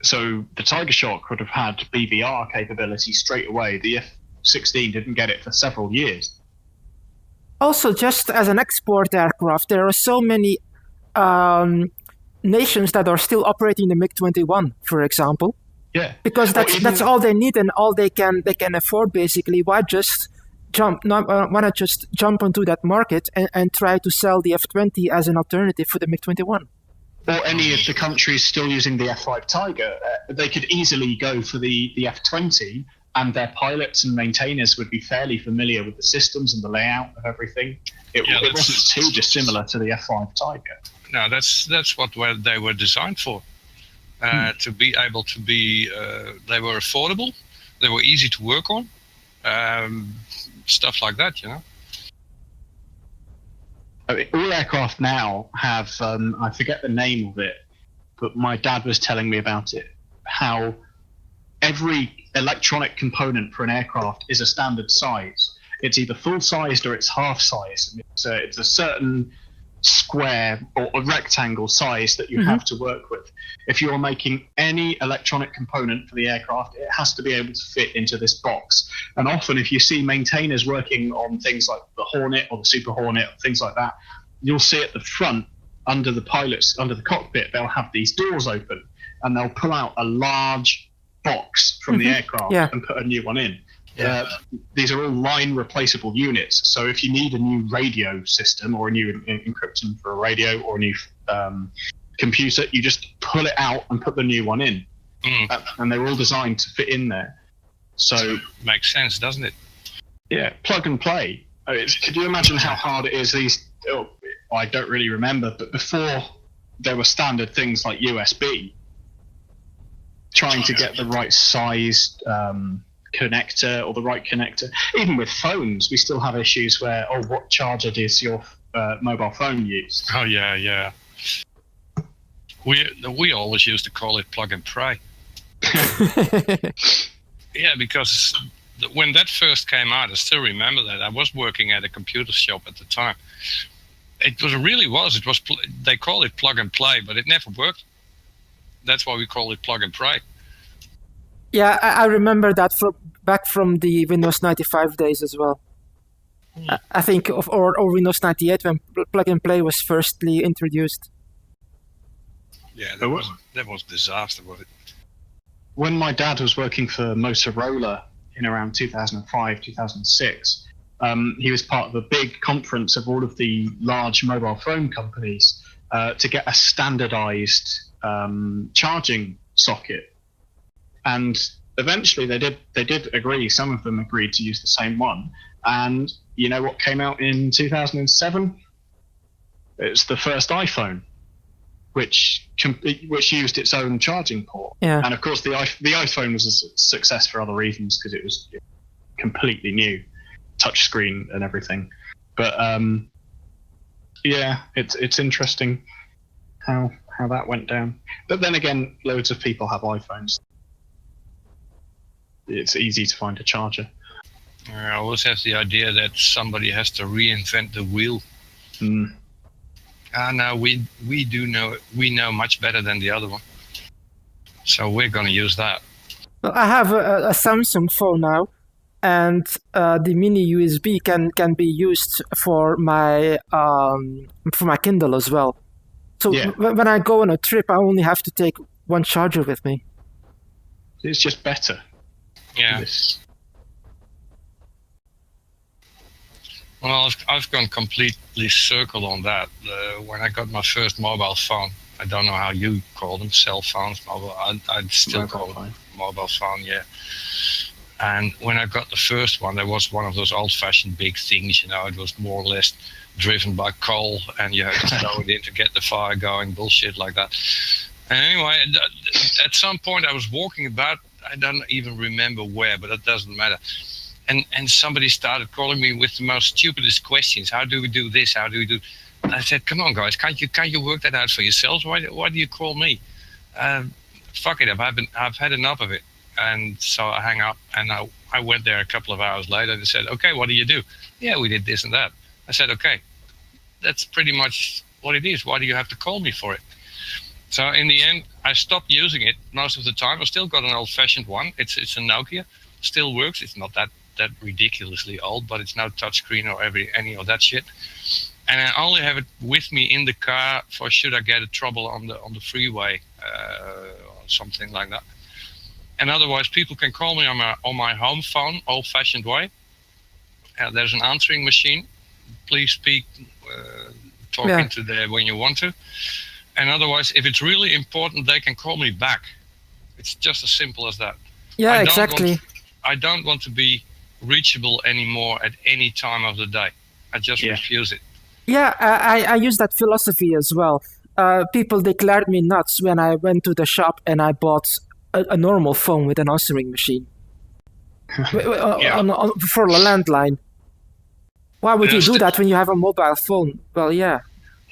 Speaker 2: So the Tiger Shark would have had BVR capability straight away. The F-16 didn't get it for several years.
Speaker 1: Also, just as an export aircraft, there are so many nations that are still operating the MiG-21, for example.
Speaker 2: Yeah.
Speaker 1: Because that's all they need and all they can afford, basically. Why not just jump onto that market and try to sell the F-20 as an alternative for the MiG-21?
Speaker 2: Or any of the countries still using the F-5 Tiger, they could easily go for the F-20, and their pilots and maintainers would be fairly familiar with the systems and the layout of everything. It wasn't too dissimilar to the F-5 Tiger.
Speaker 3: No, that's what they were designed for. To be able to be, they were affordable, they were easy to work on, stuff like that,
Speaker 2: All aircraft now have, I forget the name of it, but my dad was telling me about it, how every electronic component for an aircraft is a standard size. It's either full-sized or it's half-sized. It's a certain square or a rectangle size that you have to work with. If you're making any electronic component for the aircraft, it has to be able to fit into this box. And often if you see maintainers working on things like the Hornet or the Super Hornet, things like that, you'll see at the front, under the cockpit, they'll have these doors open and they'll pull out a large box from the aircraft and put a new one in. These are all line replaceable units. So if you need a new radio system or a new encryption for a radio or a new computer, you just pull it out and put the new one in. And they're all designed to fit in there. So
Speaker 3: makes sense, doesn't it?
Speaker 2: Yeah, plug and play. Could you imagine how hard it is? I don't really remember, but before there were standard things like USB, trying to get the right size connector or the right connector. Even with phones, we still have issues where, what charger does your mobile phone use?
Speaker 3: Oh yeah. We always used to call it plug and pray. Yeah, because when that first came out, I still remember that I was working at a computer shop at the time. It was. They call it plug and play, but it never worked. That's why we call it plug and pray.
Speaker 1: Yeah, I remember that back from the Windows 95 days as well. I think or Windows 98 when plug and play was firstly introduced.
Speaker 3: Yeah, that was disaster, was it?
Speaker 2: When my dad was working for Motorola in around 2005, 2006, he was part of a big conference of all of the large mobile phone companies to get a standardized charging socket. And eventually they did agree, some of them agreed to use the same one. And you know what came out in 2007? It's the first iPhone, which used its own charging port.
Speaker 1: Yeah.
Speaker 2: And of course the iPhone was a success for other reasons because it was completely new, touchscreen and everything. But yeah, it's interesting how that went down. But then again, loads of people have iPhones. It's easy to find a charger.
Speaker 3: I always have the idea that somebody has to reinvent the wheel. No, we know much better than the other one. So we're going to use that.
Speaker 1: Well, I have a Samsung phone now, and the mini USB can be used for my Kindle as well. So when I go on a trip, I only have to take one charger with me.
Speaker 2: It's just better.
Speaker 3: Yeah. Well, I've gone completely circle on that. When I got my first mobile phone, I don't know how you call them, cell phones, mobile. I'd still call them mobile phone, yeah. And when I got the first one, there was one of those old-fashioned big things, you know. It was more or less driven by coal, and you had to throw it in to get the fire going, bullshit like that. And anyway, at some point I was walking about, I don't even remember where, but it doesn't matter. And somebody started calling me with the most stupidest questions. How do we do this? How do we do? And I said, "Come on, guys, can't you work that out for yourselves? Why do you call me? Fuck it, I've had enough of it." And so I hung up, and I went there a couple of hours later and said, "Okay, what do you do?" "Yeah, we did this and that." I said, "Okay, that's pretty much what it is. Why do you have to call me for it?" So in the end, I stopped using it most of the time. I still got an old-fashioned one. It's a Nokia, still works. It's not that ridiculously old, but it's no touchscreen or any of that shit. And I only have it with me in the car for should I get in trouble on the freeway or something like that. And otherwise, people can call me on my home phone, old-fashioned way. There's an answering machine. Please speak, talk into there when you want to. And otherwise, if it's really important, they can call me back. It's just as simple as that.
Speaker 1: Yeah, exactly.
Speaker 3: I don't want to be reachable anymore at any time of the day. I just refuse it.
Speaker 1: Yeah, I use that philosophy as well. People declared me nuts when I went to the shop and I bought a normal phone with an answering machine for a landline. Why would you do that when you have a mobile phone? Well, yeah.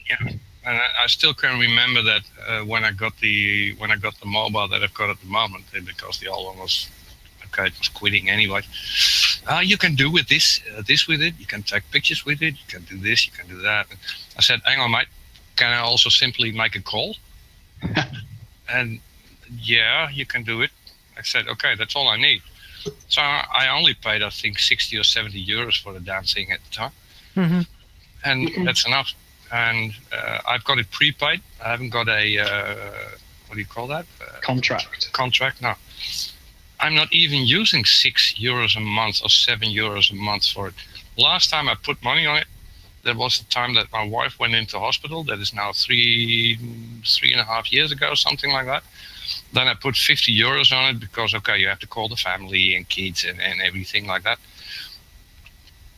Speaker 3: Yeah, and I still can remember that when I got the mobile that I've got at the moment, because the old one was it was quitting anyway. You can do with this with it. You can take pictures with it. You can do this. You can do that. And I said, "Hang on, mate. Can I also simply make a call?" And yeah, you can do it. I said, "Okay, that's all I need." So I only paid, I think, 60 or 70 euros for the damn thing at the time, and that's enough. And I've got it prepaid. I haven't got a what do you call that? Contract. No. I'm not even using €6 a month or €7 a month for it. Last time I put money on it, there was the time that my wife went into hospital. That is now three and a half years ago, something like that. Then I put €50 on it because, you have to call the family and kids and everything like that.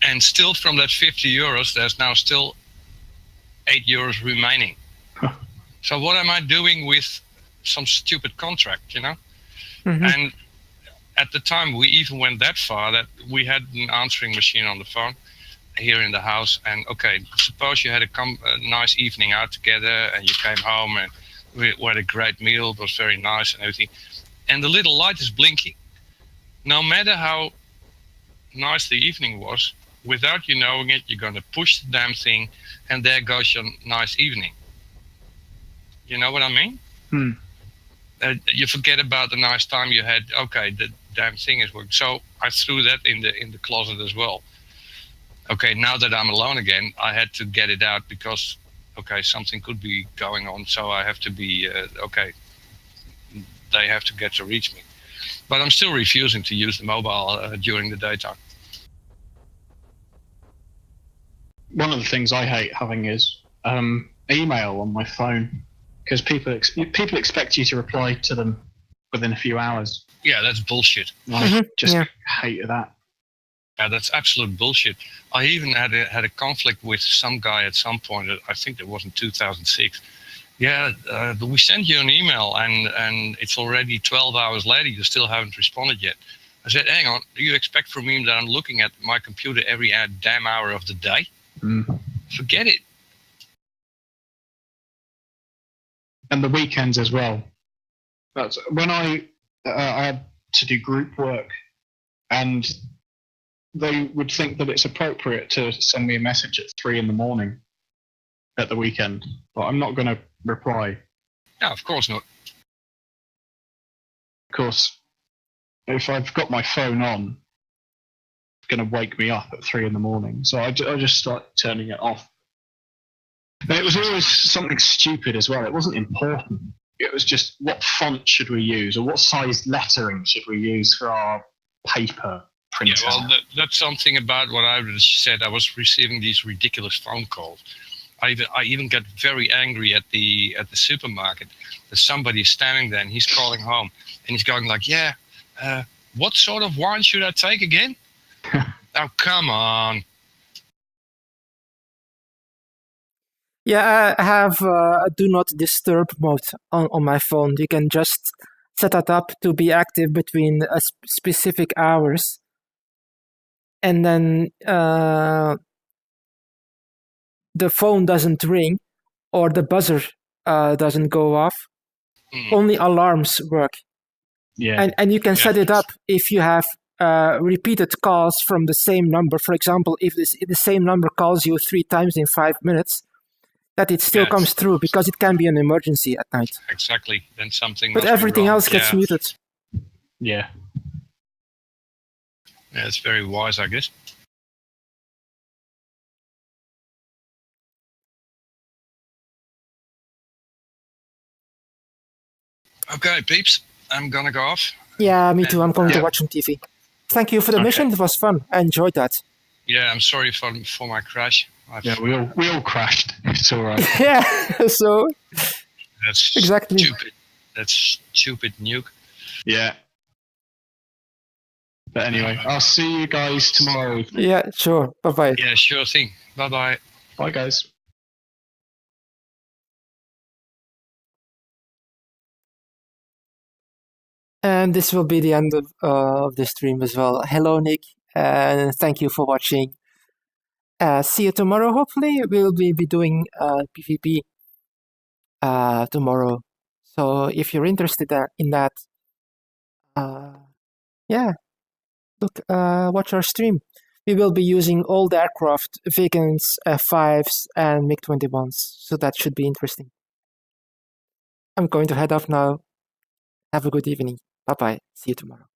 Speaker 3: And still from that €50, there's now still €8 remaining. So what am I doing with some stupid contract, you know?
Speaker 1: Mhm.
Speaker 3: And at the time, we even went that far that we had an answering machine on the phone here in the house. And okay, suppose you had a nice evening out together, and you came home and we had a great meal. It was very nice and everything. And the little light is blinking. No matter how nice the evening was, without you knowing it, you're going to push the damn thing, and there goes your nice evening. You know what I mean?
Speaker 2: Hmm.
Speaker 3: You forget about the nice time you had. Okay, the damn thing is working. So I threw that in the closet as well. Okay, now that I'm alone again, I had to get it out because, okay, something could be going on. So I have to be okay. They have to get to reach me, but I'm still refusing to use the mobile during the daytime.
Speaker 2: One of the things I hate having is email on my phone, because people expect you to reply to them within a few hours.
Speaker 3: Yeah, that's bullshit.
Speaker 2: I just hate that.
Speaker 3: Yeah, that's absolute bullshit. I even had a conflict with some guy at some point. I think it was in 2006. Yeah, we sent you an email and it's already 12 hours later. You still haven't responded yet. I said, hang on, do you expect from me that I'm looking at my computer every damn hour of the day? Forget it.
Speaker 2: And the weekends as well. That's when I had to do group work, and they would think that it's appropriate to send me a message at 3 a.m. at the weekend, but I'm not going to reply.
Speaker 3: No, of course not.
Speaker 2: Of course, if I've got my phone on, it's going to wake me up at 3 a.m. So I just start turning it off. And it was always something stupid as well. It wasn't important. It was just, what font should we use, or what size lettering should we use for our paper printer?
Speaker 3: Yeah, well, that's something about what I just said. I was receiving these ridiculous phone calls. I even got very angry at the supermarket. That somebody is standing there and he's calling home and he's going like, "Yeah, what sort of wine should I take again?" Oh, come on.
Speaker 1: Yeah, I have a do not disturb mode on my phone. You can just set it up to be active between specific hours. And then the phone doesn't ring or the buzzer doesn't go off. Only alarms work.
Speaker 2: Yeah.
Speaker 1: And you can set it up if you have repeated calls from the same number. For example, if the same number calls you 3 times in 5 minutes, that it still comes through, because it can be an emergency at night.
Speaker 3: Exactly. Then something.
Speaker 1: But everything else gets muted.
Speaker 2: Yeah.
Speaker 3: Yeah, it's very wise, I guess. Okay, peeps, I'm gonna go off.
Speaker 1: Yeah, me too. I'm going to watch some TV. Thank you for the mission. It was fun. I enjoyed that.
Speaker 3: Yeah, I'm sorry for my crash.
Speaker 2: Yeah, we all crashed. It's all right.
Speaker 1: Yeah, so
Speaker 3: that's
Speaker 1: exactly
Speaker 3: stupid. That's stupid nuke.
Speaker 2: Yeah. But anyway, I'll see you guys tomorrow.
Speaker 1: Yeah, sure. Bye-bye.
Speaker 3: Yeah, sure thing. Bye-bye.
Speaker 2: Bye, guys.
Speaker 1: And this will be the end of the stream as well. Hello, Nick, and thank you for watching. See you tomorrow. Hopefully, we'll be doing PvP tomorrow. So if you're interested in that, yeah, look, watch our stream. We will be using old aircraft, Vigans, F5s, and MiG-21s. So that should be interesting. I'm going to head off now. Have a good evening. Bye-bye. See you tomorrow.